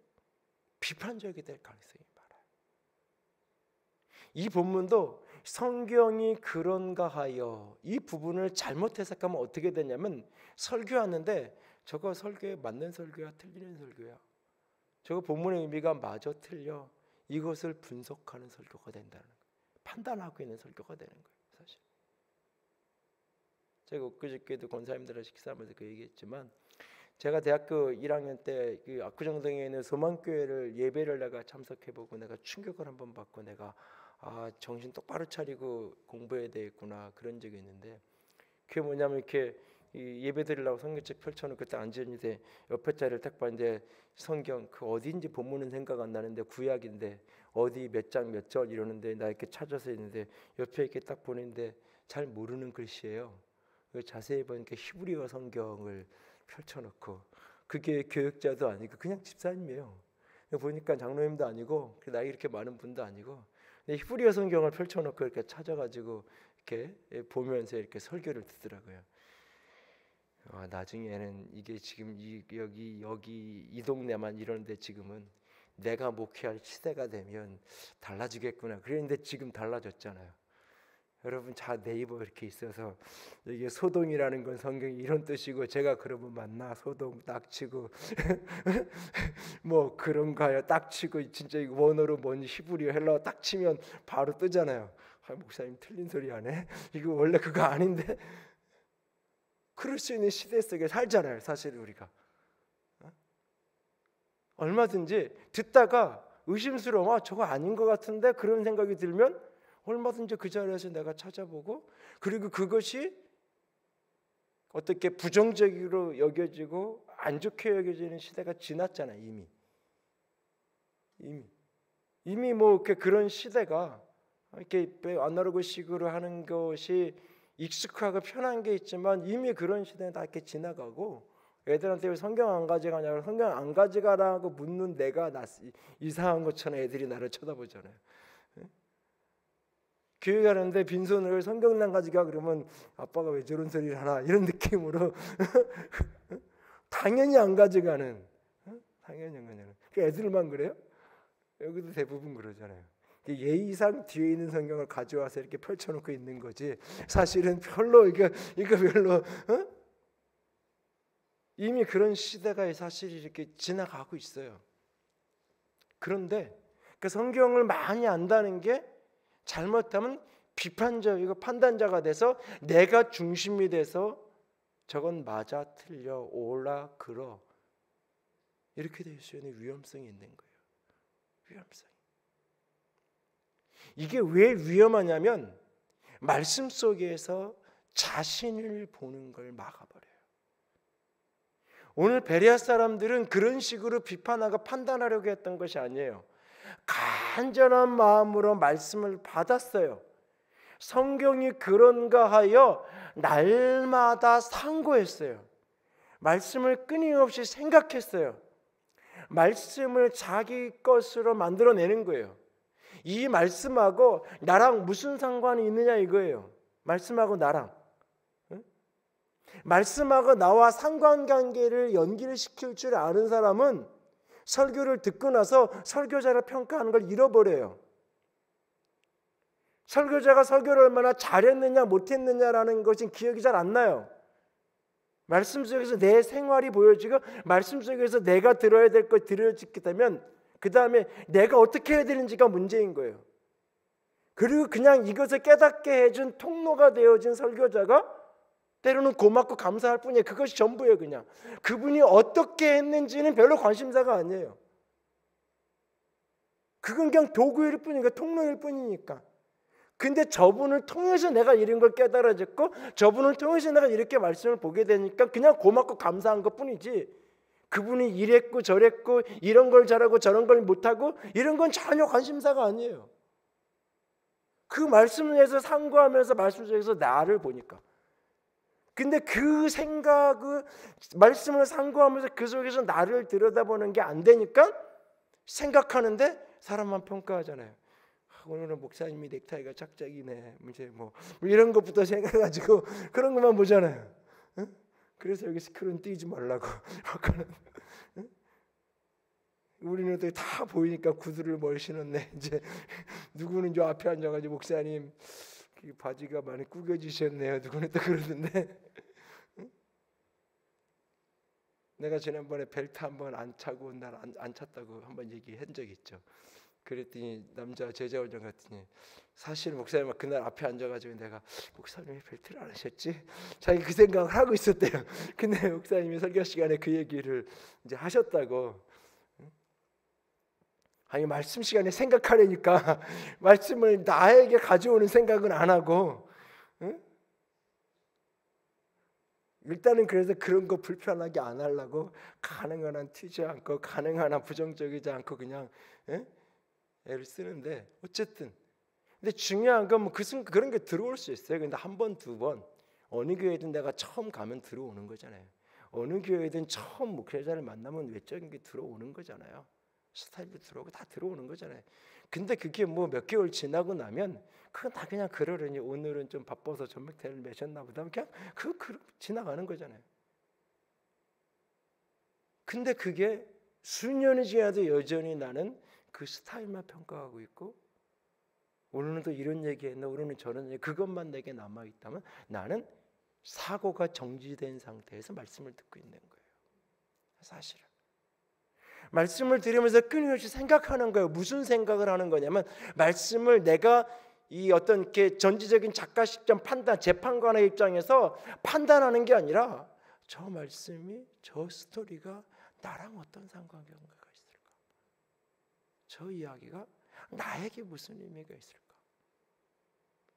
Speaker 1: 비판적이 될 가능성이 많아요. 이 본문도 성경이 그런가 하여 이 부분을 잘못 해석하면 어떻게 되냐면 설교하는데 저거 설교에 맞는 설교야 틀리는 설교야, 저거 본문의 의미가 마저 틀려, 이것을 분석하는 설교가 된다는 거예요. 판단하고 있는 설교가 되는 거예요. 사실 제가 엊그저께도 권사님들하고 식사하면서 그 얘기했지만 제가 대학교 1학년 때 그 압구정동에 있는 소망교회를 예배를 내가 참석해보고 내가 충격을 한번 받고 내가 정신 똑바로 차리고 공부해야 되겠구나 그런 적이 있는데, 그게 뭐냐면 이렇게 예배 드리려고 성경책 펼쳐놓고 딱 앉았는데 옆에 자리를 딱 봤는데 성경 그 어디인지 본문은 생각 안 나는데 구약인데 어디 몇 장 몇 절 이러는데 나 이렇게 찾아서 있는데 옆에 이렇게 딱 보는데 잘 모르는 글씨예요. 자세히 보니까 히브리어 성경을 펼쳐놓고 그게 교육자도 아니고 그냥 집사님이에요. 보니까 장로님도 아니고 나이 이렇게 많은 분도 아니고 히브리어 성경을 펼쳐놓고 이렇게 찾아가지고 이렇게 보면서 이렇게 설교를 듣더라고요. 나중에는 이게 지금 여기 이 동네만 이러는데 지금은 내가 목회할 시대가 되면 달라지겠구나. 그랬는데 지금 달라졌잖아요. 여러분 네이버 이렇게 있어서 이게 소동이라는 건 성경이 이런 뜻이고 제가 그러면 맞나 소동 딱 치고 뭐 그런가요 딱 치고 진짜 이거 원어로 뭔 히브리어 헬라어 딱 치면 바로 뜨잖아요. 목사님 틀린 소리 하네. 이거 원래 그거 아닌데. 그럴 수 있는 시대 속에 살잖아요. 사실 우리가 얼마든지 듣다가 의심스러워 저거 아닌 것 같은데 그런 생각이 들면 얼마든지 그 자리에서 내가 찾아보고 그리고 그것이 어떻게 부정적으로 여겨지고 안 좋게 여겨지는 시대가 지났잖아요. 이미 뭐 그런 시대가 이렇게 아날로그식으로 하는 것이 익숙하고 편한 게 있지만 이미 그런 시대는 다 이렇게 지나가고 애들한테 왜 성경 안 가져가냐고 성경 안 가져가라고 묻는 내가 이상한 것처럼 애들이 나를 쳐다보잖아요. 교회 가는데 빈손으로 성경만 가져가 그러면 아빠가 왜 저런 소리를 하나 이런 느낌으로 당연히 안 가져가는 당연히 안 가져가는 애들만 그래요? 여기도 대부분 그러잖아요. 예의상 뒤에 있는 성경을 가져와서 이렇게 펼쳐놓고 있는 거지 사실은 별로 이거 별로 이미 그런 시대가 사실 이렇게 지나가고 있어요. 그런데 그 성경을 많이 안다는 게 잘못하면 비판적이고 판단자가 돼서 내가 중심이 돼서 저건 맞아 틀려 옳아 그러 이렇게 될 수 있는 위험성이 있는 거예요. 위험성이. 이게 왜 위험하냐면 말씀 속에서 자신을 보는 걸 막아버려요. 오늘 베레아 사람들은 그런 식으로 비판하고 판단하려고 했던 것이 아니에요. 간절한 마음으로 말씀을 받았어요. 성경이 그런가 하여 날마다 상고했어요. 말씀을 끊임없이 생각했어요. 말씀을 자기 것으로 만들어내는 거예요. 이 말씀하고 나랑 무슨 상관이 있느냐 이거예요. 말씀하고 나랑, 말씀하고 나와 상관관계를 연기를 시킬 줄 아는 사람은 설교를 듣고 나서 설교자를 평가하는 걸 잃어버려요. 설교자가 설교를 얼마나 잘했느냐 못했느냐라는 것이 기억이 잘 안 나요. 말씀 속에서 내 생활이 보여지고 말씀 속에서 내가 들어야 될 것 들어지게 되면 그 다음에 내가 어떻게 해야 되는지가 문제인 거예요. 그리고 그냥 이것을 깨닫게 해준 통로가 되어진 설교자가 때로는 고맙고 감사할 뿐이에요. 그것이 전부예요. 그냥 그분이 어떻게 했는지는 별로 관심사가 아니에요. 그건 그냥 도구일 뿐이니까, 통로일 뿐이니까. 근데 저분을 통해서 내가 이런 걸 깨달아졌고 저분을 통해서 내가 이렇게 말씀을 보게 되니까 그냥 고맙고 감사한 것뿐이지, 그분이 이랬고 저랬고 이런 걸 잘하고 저런 걸 못하고 이런 건 전혀 관심사가 아니에요. 그 말씀에서 상고하면서 말씀 속에서 나를 보니까. 근데 그 생각을 말씀을 상고하면서 그 속에서 나를 들여다보는 게 안 되니까 생각하는데 사람만 평가하잖아요. 오늘은 목사님이 넥타이가 짝짝이네, 이제 뭐 이런 것부터 생각해가지고 그런 것만 보잖아요. 응? 그래서 여기 스크린 띄지 말라고. 응? 우리는 또 다 보이니까 구두를 뭘 신었네. 이제 누구는 저 앞에 앉아가지고 목사님 바지가 많이 구겨지셨네요. 누구는 또 그러는데, 응? 내가 지난번에 벨트 한번 안 차고 날 안 찼다고 한번 얘기한 적이 있죠. 그랬더니 남자 제자원장 같더니 사실 목사님 그날 앞에 앉아가지고 내가 목사님이 벨트를 안 하셨지? 자기 그 생각을 하고 있었대요. 근데 목사님이 설교 시간에 그 얘기를 이제 하셨다고. 아니 말씀 시간에 생각하려니까 말씀을 나에게 가져오는 생각은 안 하고, 응? 일단은 그래서 그런 거 불편하게 안 하려고 가능한 한 튀지 않고 가능한 한 부정적이지 않고 그냥, 응? 애를 쓰는데 어쨌든 근데 중요한 건 뭐 그런 게 들어올 수 있어요. 근데 한 번, 두 번 어느 교회든 내가 처음 가면 들어오는 거잖아요. 어느 교회든 처음 목회자를 만나면 외적인 게 들어오는 거잖아요. 스타일도 들어오고 다 들어오는 거잖아요. 근데 그게 뭐 몇 개월 지나고 나면 그건 다 그냥 그러려니 오늘은 좀 바빠서 전맥태를 매셨나 보다 그냥 그 지나가는 거잖아요. 근데 그게 수년이 지나도 여전히 나는 그 스타일만 평가하고 있고 오늘은 또 이런 얘기했나 오늘은 저런 얘기, 그것만 내게 남아있다면 나는 사고가 정지된 상태에서 말씀을 듣고 있는 거예요. 사실은 말씀을 들으면서 끊임없이 생각하는 거예요. 무슨 생각을 하는 거냐면 말씀을 내가 이 어떤 이렇게 전지적인 작가 시점 판단, 재판관의 입장에서 판단하는 게 아니라 저 말씀이, 저 스토리가 나랑 어떤 상관관계가 있을까? 저 이야기가 나에게 무슨 의미가 있을까?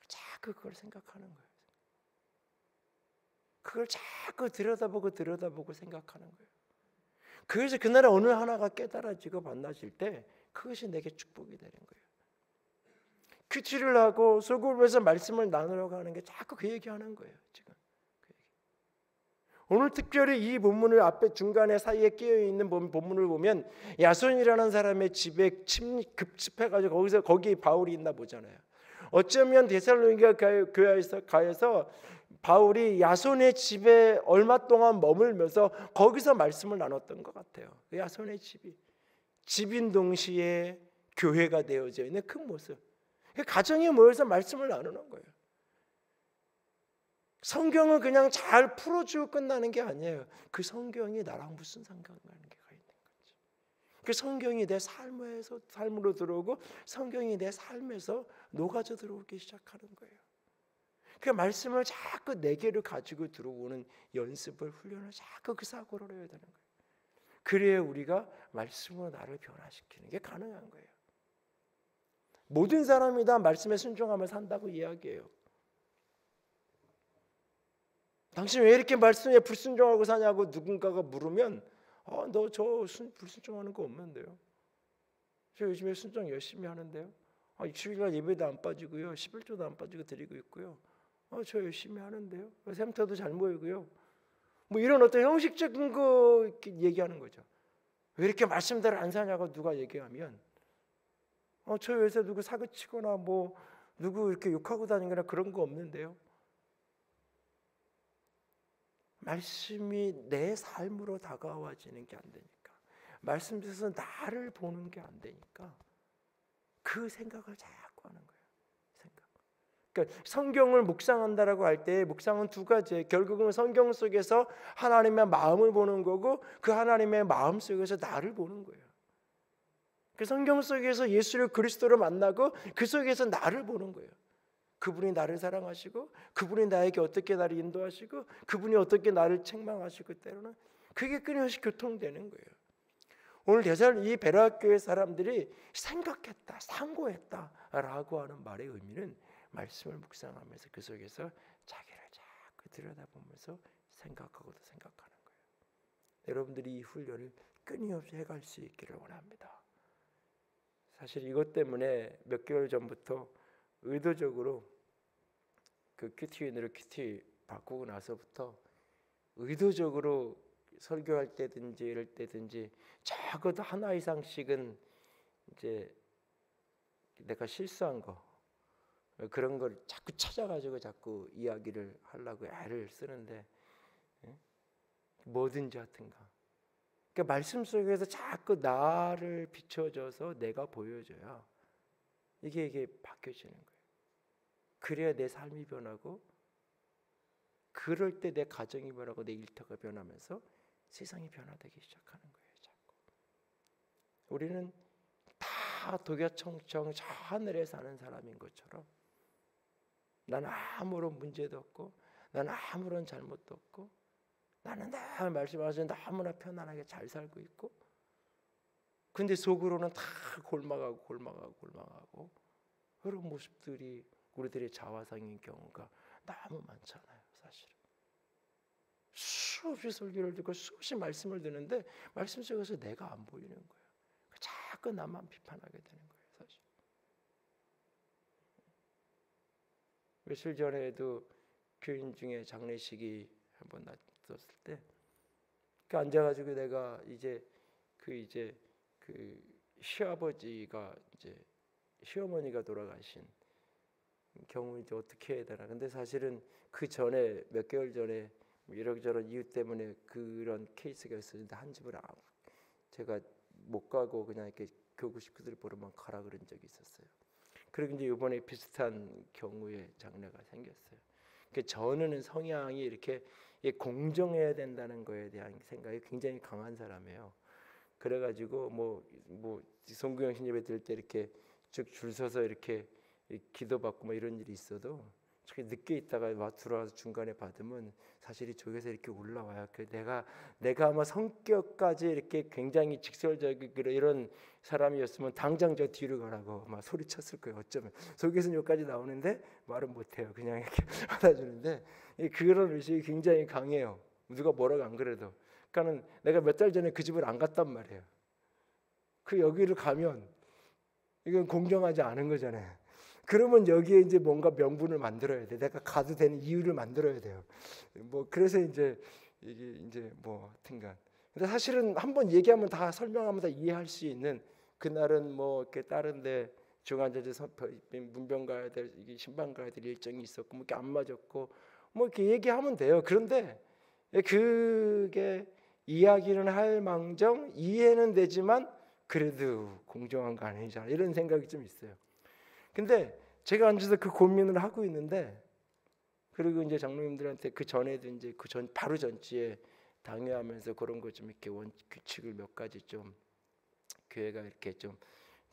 Speaker 1: 자꾸 그걸 생각하는 거예요. 그걸 자꾸 들여다보고 생각하는 거예요. 그래서 그날에 어느 하나가 깨달아지고 만나질 때 그것이 내게 축복이 되는 거예요. 큐티를 하고 소그룹에서 말씀을 나누러 가는 게 자꾸 그 얘기하는 거예요. 지금 그 얘기. 오늘 특별히 이 본문을 앞에 중간에 사이에 끼어 있는 본문을 보면 야손이라는 사람의 집에 급습해가지고 거기 바울이 있나 보잖아요. 어쩌면 데살로니가 교회에서 바울이 야손의 집에 얼마 동안 머물면서 거기서 말씀을 나눴던 것 같아요. 야손의 집인 동시에 교회가 되어져 있는 그 모습, 가정에 모여서 말씀을 나누는 거예요. 성경은 그냥 잘 풀어주고 끝나는 게 아니에요. 그 성경이 나랑 무슨 상관관계가 있는 건지, 그 성경이 내 삶으로 들어오고 성경이 내 삶에서 녹아져 들어오기 시작하는 거예요. 그 말씀을 자꾸 내게로 가지고 들어오는 연습을, 훈련을 자꾸 그 사고를 해야 되는 거예요. 그래야 우리가 말씀으로 나를 변화시키는 게 가능한 거예요. 모든 사람이 다 말씀에 순종하며 산다고 이야기해요. 당신 왜 이렇게 말씀에 불순종하고 사냐고 누군가가 물으면 너 저 불순종하는 거 없는데요. 저 요즘에 순종 열심히 하는데요. 주일날 예배도 안 빠지고요. 11조도 안 빠지고 드리고 있고요. 저 열심히 하는데요. 샘터도 잘 모이고요. 뭐 이런 어떤 형식적인 거 이렇게 얘기하는 거죠. 왜 이렇게 말씀대로 안 사냐고 누가 얘기하면 저 요새 누구 사기치거나 뭐 누구 이렇게 욕하고 다니거나 그런 거 없는데요. 말씀이 내 삶으로 다가와지는 게 안 되니까, 말씀에서 나를 보는 게 안 되니까 그 생각을 자꾸 하는 거예요. 생각. 그러니까 성경을 묵상한다라고 할 때 묵상은 두 가지예요. 결국은 성경 속에서 하나님의 마음을 보는 거고 그 하나님의 마음 속에서 나를 보는 거예요. 그 성경 속에서 예수를 그리스도로 만나고 그 속에서 나를 보는 거예요. 그분이 나를 사랑하시고 그분이 나에게 어떻게 나를 인도하시고 그분이 어떻게 나를 책망하시고 때로는 그게 끊임없이 교통되는 거예요. 오늘 이 베레아교회 사람들이 생각했다, 상고했다라고 하는 말의 의미는 말씀을 묵상하면서 그 속에서 자기를 자꾸 들여다보면서 생각하고도 생각하는 거예요. 여러분들이 이 훈련을 끊임없이 해갈 수 있기를 원합니다. 사실 이것 때문에 몇 개월 전부터 의도적으로 그 큐티인으로 큐티 바꾸고 나서부터 의도적으로 설교할 때든지 이럴 때든지 적어도 하나 이상씩은 이제 내가 실수한 거 그런 걸 자꾸 찾아가지고 자꾸 이야기를 하려고 애를 쓰는데 뭐든지 하여튼가 그러니까 말씀 속에서 자꾸 나를 비춰줘서 내가 보여줘야 이게 바뀌어지는 거예요. 그래야 내 삶이 변하고 그럴 때 내 가정이 변하고 내 일터가 변하면서 세상이 변화되기 시작하는 거예요. 자꾸. 우리는 다 독야청청 저 하늘에 사는 사람인 것처럼 나는 아무런 문제도 없고 나는 아무런 잘못도 없고 나는 다 말씀하신 너무나 편안하게 잘 살고 있고 근데 속으로는 다 골마가고 그런 모습들이 우리들의 자화상인 경우가 너무 많잖아요. 사실은 수없이 설교를 듣고 수없이 말씀을 듣는데 말씀 속에서 내가 안 보이는 거예요. 자꾸 나만 비판하게 되는 거예요. 사실 며칠 전에도 교인 중에 장례식이 한번 났었을 때 그 앉아가지고 내가 이제 그 시아버지가 이제 시어머니가 돌아가신 경우 이제 어떻게 해야 되나. 근데 사실은 그 전에 몇 개월 전에 이런저런 이유 때문에 그런 케이스가 있었는데 한 집을 제가 못 가고 그냥 이렇게 교구 식구들 보러만 가라 그런 적이 있었어요. 그리고 이제 이번에 비슷한 경우에 장례가 생겼어요. 그러니까 저는 성향이 이렇게 공정해야 된다는 거에 대한 생각이 굉장히 강한 사람이에요. 그래가지고 뭐 송구영 신예배 들 때 이렇게 쭉 줄 서서 이렇게 기도받고 뭐 이런 일이 있어도 저렇게 늦게 있다가 들어와서 중간에 받으면 사실 이쪽에서 이렇게 올라와요. 내가 아마 성격까지 이렇게 굉장히 직설적인 이런 사람이었으면 당장 저 뒤로 가라고 막 소리쳤을 거예요. 어쩌면 속에서는 여기까지 나오는데 말은 못해요. 그냥 이렇게 받아주는데 그런 의식이 굉장히 강해요. 누가 뭐라고 안 그래도. 그러니까는 내가 몇 달 전에 그 집을 안 갔단 말이에요. 그 여기를 가면 이건 공정하지 않은 거잖아요. 그러면 여기에 이제 뭔가 명분을 만들어야 돼. 내가 가도 되는 이유를 만들어야 돼요. 뭐 그래서 이제 이게 이제 뭐 하여튼간. 근데 사실은 한번 얘기하면 다 설명하면 다 이해할 수 있는 그날은 뭐 이렇게 다른데 중환자재 문병 가야 될 이게 신방 가야 될 일정이 있었고 뭐 이렇게 안 맞았고 뭐 이렇게 얘기하면 돼요. 그런데 그게 이야기는 할 망정 이해는 되지만 그래도 공정한 거 아니잖아 이런 생각이 좀 있어요. 근데 제가 앉아서 그 고민을 하고 있는데 그리고 이제 장로님들한테 그 전에도 이제 바로 전주에 당회하면서 그런 거 좀 이렇게 규칙을 몇 가지 좀 교회가 이렇게 좀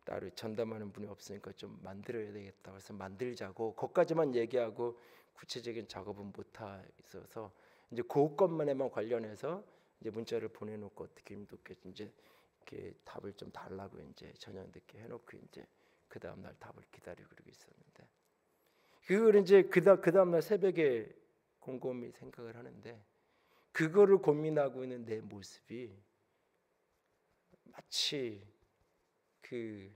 Speaker 1: 따로 전담하는 분이 없으니까 좀 만들어야 되겠다. 그래서 만들자고 거기까지만 얘기하고 구체적인 작업은 못 하 있어서 이제 그것만에만 관련해서 이제 문자를 보내놓고 어떻게 힘들게 이제 이렇게 답을 좀 달라고 이제 저녁 늦게 해놓고 이제 그 다음 날 답을 기다리고 그러고 있었는데 그걸 이제 그 다음 날 새벽에 곰곰이 생각을 하는데 그거를 고민하고 있는 내 모습이 마치 그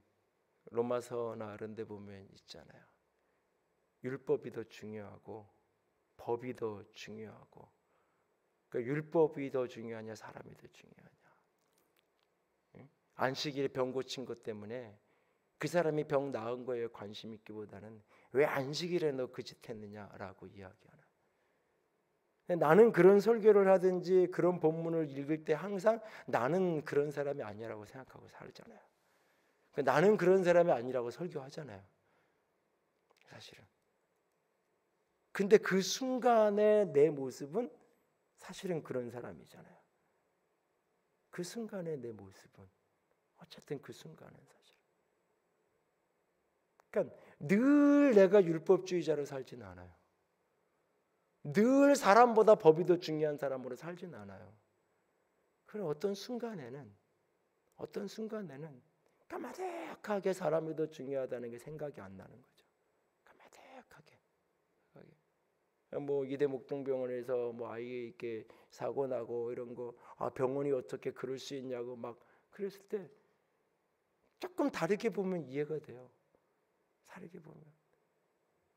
Speaker 1: 로마서나 이런 데 보면 있잖아요. 율법이 더 중요하고 법이 더 중요하고, 그러니까 율법이 더 중요하냐 사람이 더 중요하냐. 안식일에 병 고친 것 때문에 그 사람이 병 나은 거에 관심 있기보다는 왜 안식일에 너 그 짓 했느냐라고 이야기하는. 나는 그런 설교를 하든지 그런 본문을 읽을 때 항상 나는 그런 사람이 아니라고 생각하고 살잖아요. 나는 그런 사람이 아니라고 설교하잖아요, 사실은. 근데 그 순간에 내 모습은 사실은 그런 사람이잖아요. 그 순간에 내 모습은 어쨌든 그 순간은 사실. 그러니까 늘 내가 율법주의자로 살지는 않아요. 늘 사람보다 법이 더 중요한 사람으로 살지는 않아요. 그럼 어떤 순간에는 까마득하게 사람이 더 중요하다는 게 생각이 안 나는 거죠. 까마득하게. 뭐 이대 목동병원에서 뭐 아이 이렇게 사고 나고 이런 거, 병원이 어떻게 그럴 수 있냐고 막 그랬을 때 조금 다르게 보면 이해가 돼요. 다르게 보면.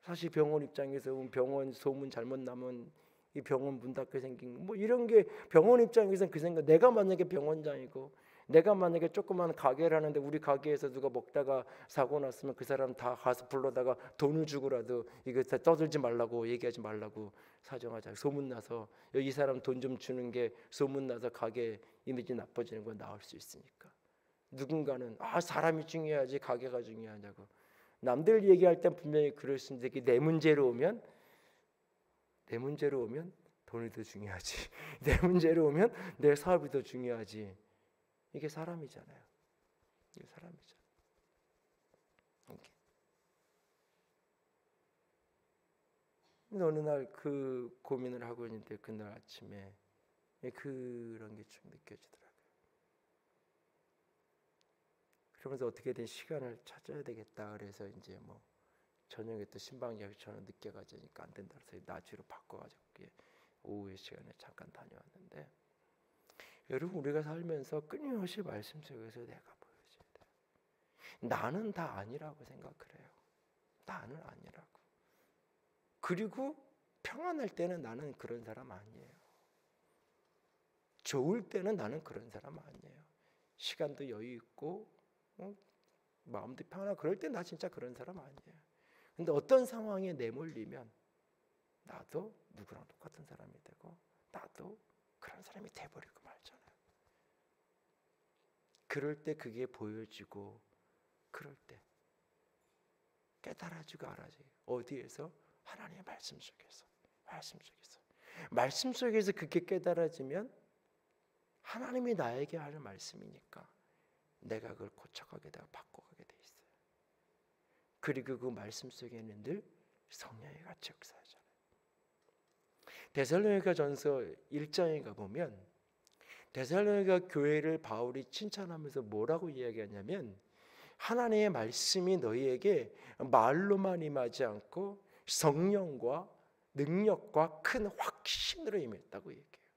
Speaker 1: 사실 병원 입장에서 병원 소문 잘못 나면 이 병원 문 닫게 생긴 뭐 이런 게 병원 입장에서는 그 생각. 내가 만약에 병원장이고 내가 만약에 조그만 가게를 하는데 우리 가게에서 누가 먹다가 사고 났으면 그 사람 다 가서 불러다가 돈을 주고라도 이거 다 떠들지 말라고, 얘기하지 말라고 사정하자. 소문 나서 이 사람 돈 좀 주는 게 소문 나서 가게 이미지 나빠지는 건 나을 수 있으니까. 누군가는 사람이 중요하지 가게가 중요하냐고. 남들 얘기할 땐 분명히 그럴 수 있는데 내 문제로 오면 돈이 더 중요하지. 내 문제로 오면 내 사업이 더 중요하지. 이게 사람이잖아요. 이게 사람이잖아요. 어느 날 그 고민을 하고 있는데 그날 아침에 그런 게 좀 느껴지더라고요. 그러면서 어떻게든 시간을 찾아야 되겠다. 그래서 이제 뭐 저녁에 또 신방야기처럼 늦게 가자니까 안 된다. 그래서 낮으로 바꿔가지고 오후의 시간에 잠깐 다녀왔는데, 여러분 우리가 살면서 끊임없이 말씀 속에서 내가 보여줘야 돼요. 나는 다 아니라고 생각을 해요. 나는 아니라고. 그리고 평안할 때는 나는 그런 사람 아니에요. 좋을 때는 나는 그런 사람 아니에요. 시간도 여유 있고 마음도 편하고 그럴 때 나 진짜 그런 사람 아니에요. 근데 어떤 상황에 내몰리면 나도 누구랑 똑같은 사람이 되고 나도 그런 사람이 돼버리고 말잖아요. 그럴 때 그게 보여지고, 그럴 때 깨달아지고 알아지고. 어디에서? 하나님의 말씀 속에서. 말씀 속에서 그게 깨달아지면 하나님이 나에게 하는 말씀이니까 내가 그걸 고쳐가게 되고 바꿔가게 돼 있어요. 그리고 그 말씀 속에는 늘 성령의 같이 역사하잖아요. 데살로니가전서 1장에 가보면 데살로니가 교회를 바울이 칭찬하면서 뭐라고 이야기하냐면, 하나님의 말씀이 너희에게 말로만 임하지 않고 성령과 능력과 큰 확신으로 임했다고 얘기해요.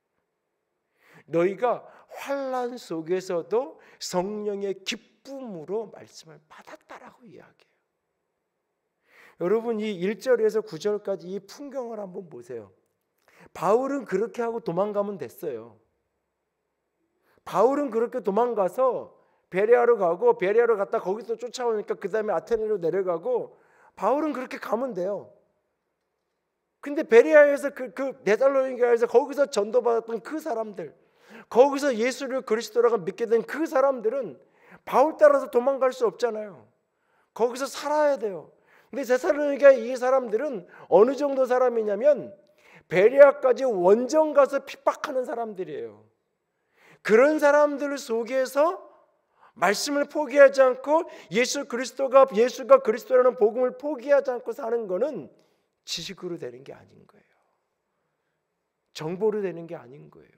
Speaker 1: 너희가 환난 속에서도 성령의 기쁨으로 말씀을 받았다라고 이야기해요. 여러분 이 1절에서 9절까지 이 풍경을 한번 보세요. 바울은 그렇게 하고 도망가면 됐어요. 바울은 그렇게 도망가서 베레아로 가고, 베레아로 갔다 거기서 쫓아오니까 그 다음에 아테네로 내려가고, 바울은 그렇게 가면 돼요. 근데 베레아에서 그 데살로니가에서 거기서 전도받았던 그 사람들, 거기서 예수를 그리스도라고 믿게 된 그 사람들은 바울 따라서 도망갈 수 없잖아요. 거기서 살아야 돼요. 근데 데살로니가 이 사람들은 어느 정도 사람이냐면 베레아까지 원정 가서 핍박하는 사람들이에요. 그런 사람들 속에서 말씀을 포기하지 않고 예수가 그리스도라는 복음을 포기하지 않고 사는 거는 지식으로 되는 게 아닌 거예요. 정보로 되는 게 아닌 거예요.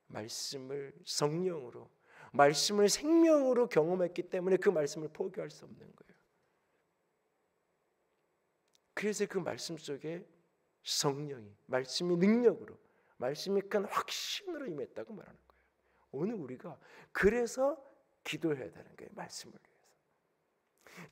Speaker 1: 말씀을 성령으로, 말씀을 생명으로 경험했기 때문에 그 말씀을 포기할 수 없는 거예요. 그래서 그 말씀 속에 성령이, 말씀이 능력으로, 말씀이 큰 확신으로 임했다고 말하는 거예요. 오늘 우리가 그래서 기도해야 되는 거예요. 말씀을 위해서.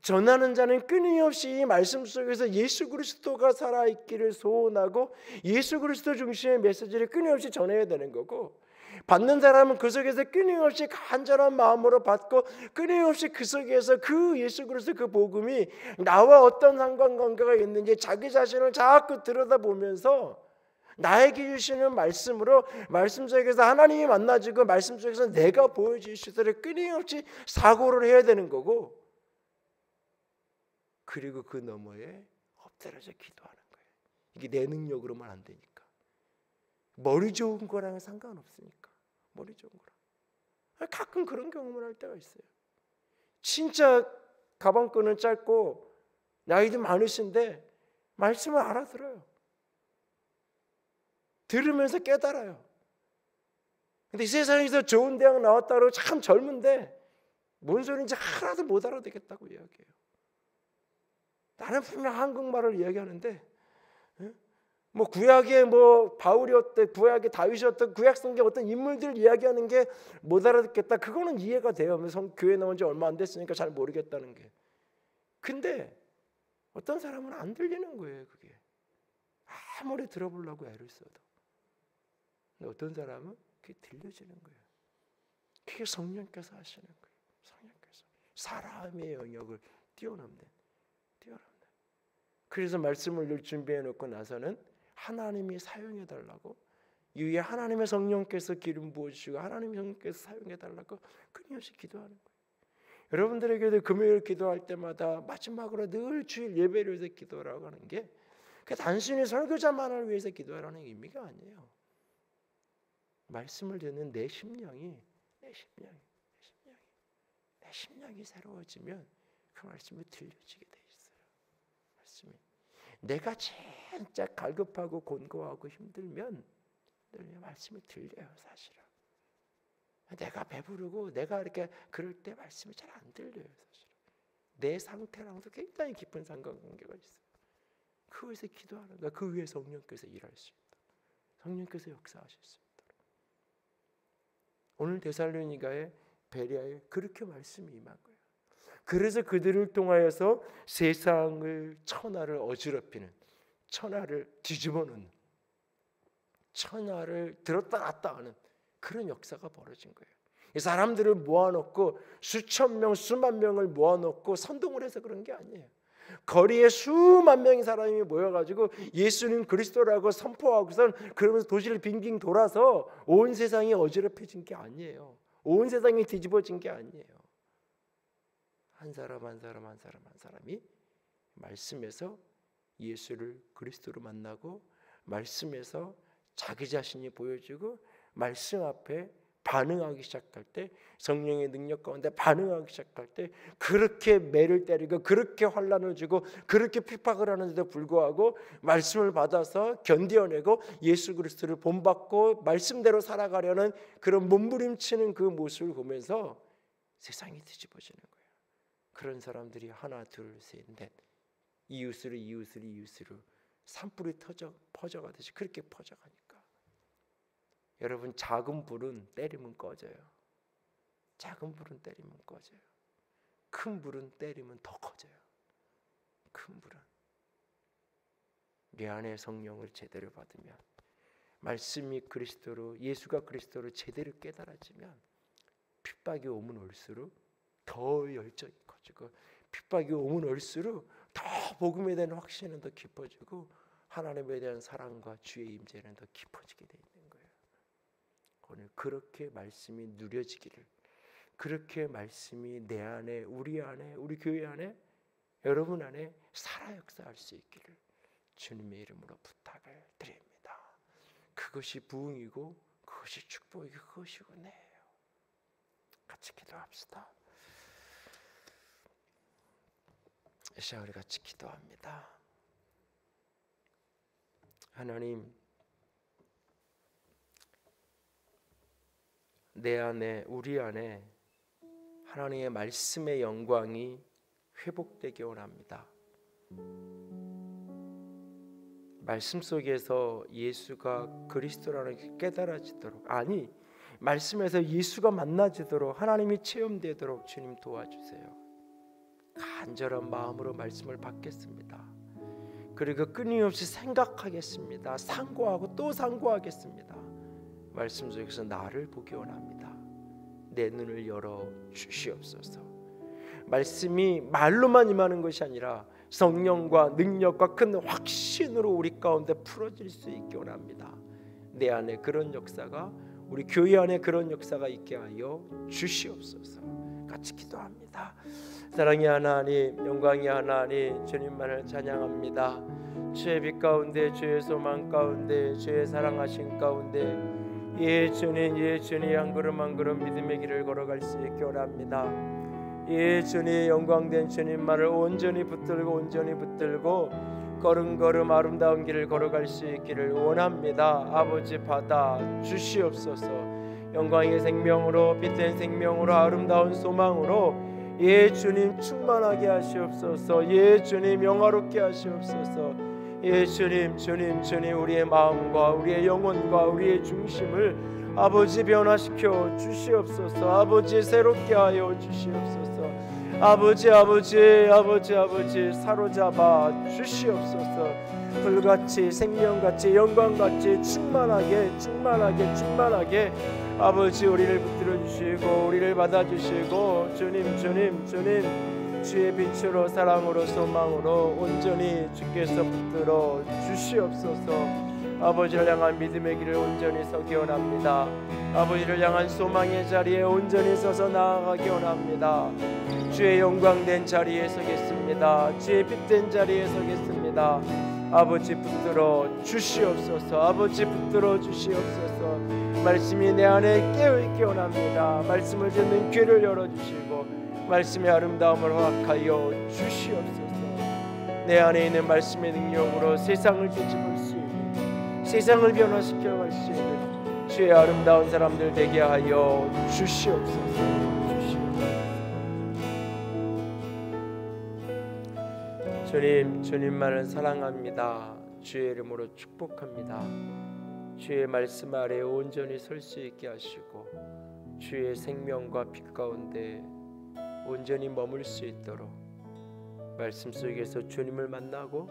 Speaker 1: 전하는 자는 끊임없이 이 말씀 속에서 예수 그리스도가 살아있기를 소원하고 예수 그리스도 중심의 메시지를 끊임없이 전해야 되는 거고, 받는 사람은 그 속에서 끊임없이 간절한 마음으로 받고 끊임없이 그 속에서 그 예수 그리스도 그 복음이 나와 어떤 상관관계가 있는지 자기 자신을 자꾸 들여다보면서 나에게 주시는 말씀으로 말씀 속에서 하나님이 만나지고 말씀 속에서 내가 보여주시도록 끊임없이 사고를 해야 되는 거고, 그리고 그 너머에 엎드려서 기도하는 거예요. 이게 내 능력으로만 안 되니까. 머리 좋은 거랑은 상관없으니까. 머리 좋은 거랑. 가끔 그런 경험을 할 때가 있어요. 진짜 가방끈은 짧고 나이도 많으신데 말씀을 알아들어요. 들으면서 깨달아요. 근데 세상에서 좋은 대학 나왔다고 참 젊은데 뭔 소리인지 하나도 못 알아듣겠다고 이야기해요. 나는 분명 한국말을 이야기하는데 뭐 구약의 뭐 바울이었대, 구약의 다윗이었던 구약 성경 어떤 인물들 이야기하는 게 못 알아듣겠다. 그거는 이해가 돼요. 교회 나온 지 얼마 안 됐으니까 잘 모르겠다는 게. 근데 어떤 사람은 안 들리는 거예요. 그게 아무리 들어보려고 애를 써도. 근데 어떤 사람은 그게 들려지는 거예요. 그게 성령께서 하시는 거예요. 성령께서 사람의 영역을 뛰어넘는. 그래서 말씀을 늘 준비해 놓고 나서는 하나님이 사용해 달라고, 위에 하나님의 성령께서 기름 부어주시고 하나님의 성령께서 사용해 달라고 끊임없이 기도하는 거예요. 여러분들에게도 금요일 기도할 때마다 마지막으로 늘 주일 예배를 위해서 기도하라고 하는 게 단순히 설교자만을 위해서 기도하라는 의미가 아니에요. 말씀을 듣는 내 심령이 새로워지면 그 말씀이 들려지게 돼 있어요. 말씀이 내가 진짜 갈급하고 곤고하고 힘들면 말씀이 들려요. 사실은 내가 배부르고 내가 이렇게 그럴 때 말씀이 잘 안 들려요. 사실은 내 상태랑도 굉장히 깊은 상관관계가 있어요. 그 위에서 기도하는 거야. 그 위에 성령께서 일할 수 있다. 성령께서 역사하실 수 있다. 오늘 데살로니가의 베레아에 그렇게 말씀이 임한 거예요. 그래서 그들을 통하여서 세상을, 천하를 어지럽히는, 천하를 뒤집어 놓는, 천하를 들었다 놨다 하는 그런 역사가 벌어진 거예요. 이 사람들을 모아놓고 수천 명, 수만 명을 모아놓고 선동을 해서 그런 게 아니에요. 거리에 수만 명의 사람이 모여가지고 예수님 그리스도라고 선포하고선 그러면서 도시를 빙빙 돌아서 온 세상이 어지럽혀진 게 아니에요. 온 세상이 뒤집어진 게 아니에요. 한 사람 한 사람이 말씀에서 예수를 그리스도로 만나고 말씀에서 자기 자신이 보여지고 말씀 앞에 반응하기 시작할 때, 성령의 능력 가운데 반응하기 시작할 때 그렇게 매를 때리고 그렇게 환난을 주고 그렇게 핍박을 하는데도 불구하고 말씀을 받아서 견뎌내고 예수 그리스도를 본받고 말씀대로 살아가려는 그런 몸부림치는 그 모습을 보면서 세상이 뒤집어지는 거예요. 그런 사람들이 하나 둘 셋 넷 이웃으로 산불이 퍼져가듯이 그렇게 퍼져가니까 여러분, 작은 불은 때리면 꺼져요. 작은 불은 때리면 꺼져요. 큰 불은 때리면 더 커져요. 큰 불은 내 안에 성령을 제대로 받으면, 말씀이 그리스도로, 예수가 그리스도로 제대로 깨달아지면 핍박이 오면 올수록 더 열정이 커지고, 핍박이 오면 올수록 더 복음에 대한 확신은 더 깊어지고 하나님에 대한 사랑과 주의 임재는 더 깊어지게 돼 있는 거예요. 오늘 그렇게 말씀이 누려지기를, 그렇게 말씀이 내 안에, 우리 안에, 우리 교회 안에, 여러분 안에 살아 역사할 수 있기를 주님의 이름으로 부탁을 드립니다. 그것이 부흥이고 그것이 축복이고 그것이 은혜예요. 같이 기도합시다. 이 시간 우리 같이 기도합니다. 하나님, 내 안에, 우리 안에 하나님의 말씀의 영광이 회복되기 원합니다. 말씀 속에서 예수가 그리스도라는 게 깨달아지도록, 아니 말씀에서 예수가 만나지도록, 하나님이 체험되도록 주님 도와주세요. 간절한 마음으로 말씀을 받겠습니다. 그리고 끊임없이 생각하겠습니다. 상고하고 또 상고하겠습니다. 말씀 속에서 나를 보기 원합니다. 내 눈을 열어 주시옵소서. 말씀이 말로만 임하는 것이 아니라 성령과 능력과 큰 확신으로 우리 가운데 풀어질 수 있게 원합니다. 내 안에 그런 역사가, 우리 교회 안에 그런 역사가 있게 하여 주시옵소서. 같이 기도합니다. 사랑의 하나님, 영광의 하나님, 주님만을 찬양합니다. 주의 빛 가운데, 주의 소망 가운데, 주의 사랑하신 가운데, 예 주님, 예 주님, 한 걸음 한 걸음 믿음의 길을 걸어갈 수 있게 원합니다. 예 주님, 영광된 주님만을 온전히 붙들고 걸음걸음 아름다운 길을 걸어갈 수 있기를 원합니다. 아버지 받아 주시옵소서. 영광의 생명으로, 빛된 생명으로, 아름다운 소망으로 예 주님 충만하게 하시옵소서. 예 주님 영화롭게 하시옵소서. 예 주님, 주님 우리의 마음과 우리의 영혼과 우리의 중심을 아버지 변화시켜 주시옵소서. 아버지 새롭게 하여 주시옵소서. 아버지 사로잡아 주시옵소서. 불같이, 생명같이, 영광같이 충만하게 아버지 우리를 붙들어 주시고 우리를 받아 주시고, 주님 주의 빛으로, 사랑으로, 소망으로 온전히 주께서 붙들어 주시옵소서. 아버지를 향한 믿음의 길을 온전히 서기 원합니다. 아버지를 향한 소망의 자리에 온전히 서서 나아가기 원합니다. 주의 영광된 자리에 서겠습니다. 주의 빛된 자리에 서겠습니다. 아버지 붙들어 주시옵소서. 아버지 붙들어 주시옵소서. 말씀이 내 안에 깨어있기 원합니다. 말씀을 듣는 귀를 열어주시고 말씀의 아름다움을 허락하여 주시옵소서. 내 안에 있는 말씀의 능력으로 세상을 뒤집을 수 있는, 세상을 변화시켜 갈 수 있는 주의 아름다운 사람들 되게 하여 주시옵소서. 주님만을 사랑합니다. 주의 이름으로 축복합니다. 주의 말씀 아래 온전히 설 수 있게 하시고 주의 생명과 빛 가운데 온전히 머물 수 있도록, 말씀 속에서 주님을 만나고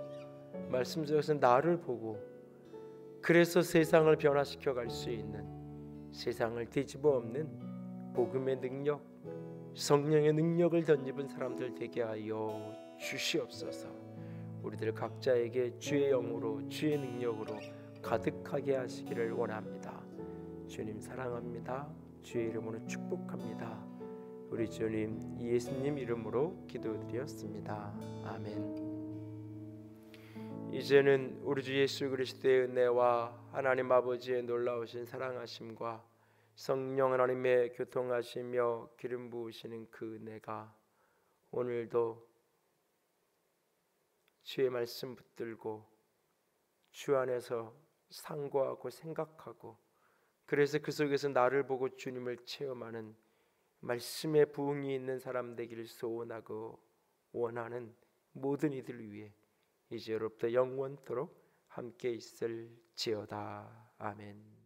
Speaker 1: 말씀 속에서 나를 보고, 그래서 세상을 변화시켜 갈 수 있는, 세상을 뒤집어 엎는 복음의 능력, 성령의 능력을 덧입은 사람들 되게 하여 주시옵소서. 우리들 각자에게 주의 영으로, 주의 능력으로 가득하게 하시기를 원합니다. 주님 사랑합니다. 주의 이름으로 축복합니다. 우리 주님 예수님 이름으로 기도드렸습니다. 아멘. 이제는 우리 주 예수 그리스도의 은혜와 하나님 아버지의 놀라우신 사랑하심과 성령 하나님의 교통하시며 기름 부으시는 그 은혜가 오늘도 주의 말씀 붙들고 주 안에서 상고하고 생각하고, 그래서 그 속에서 나를 보고 주님을 체험하는 말씀의 부흥이 있는 사람 되기를 소원하고 원하는 모든 이들 위해 이제로부터 영원토록 함께 있을지어다. 아멘.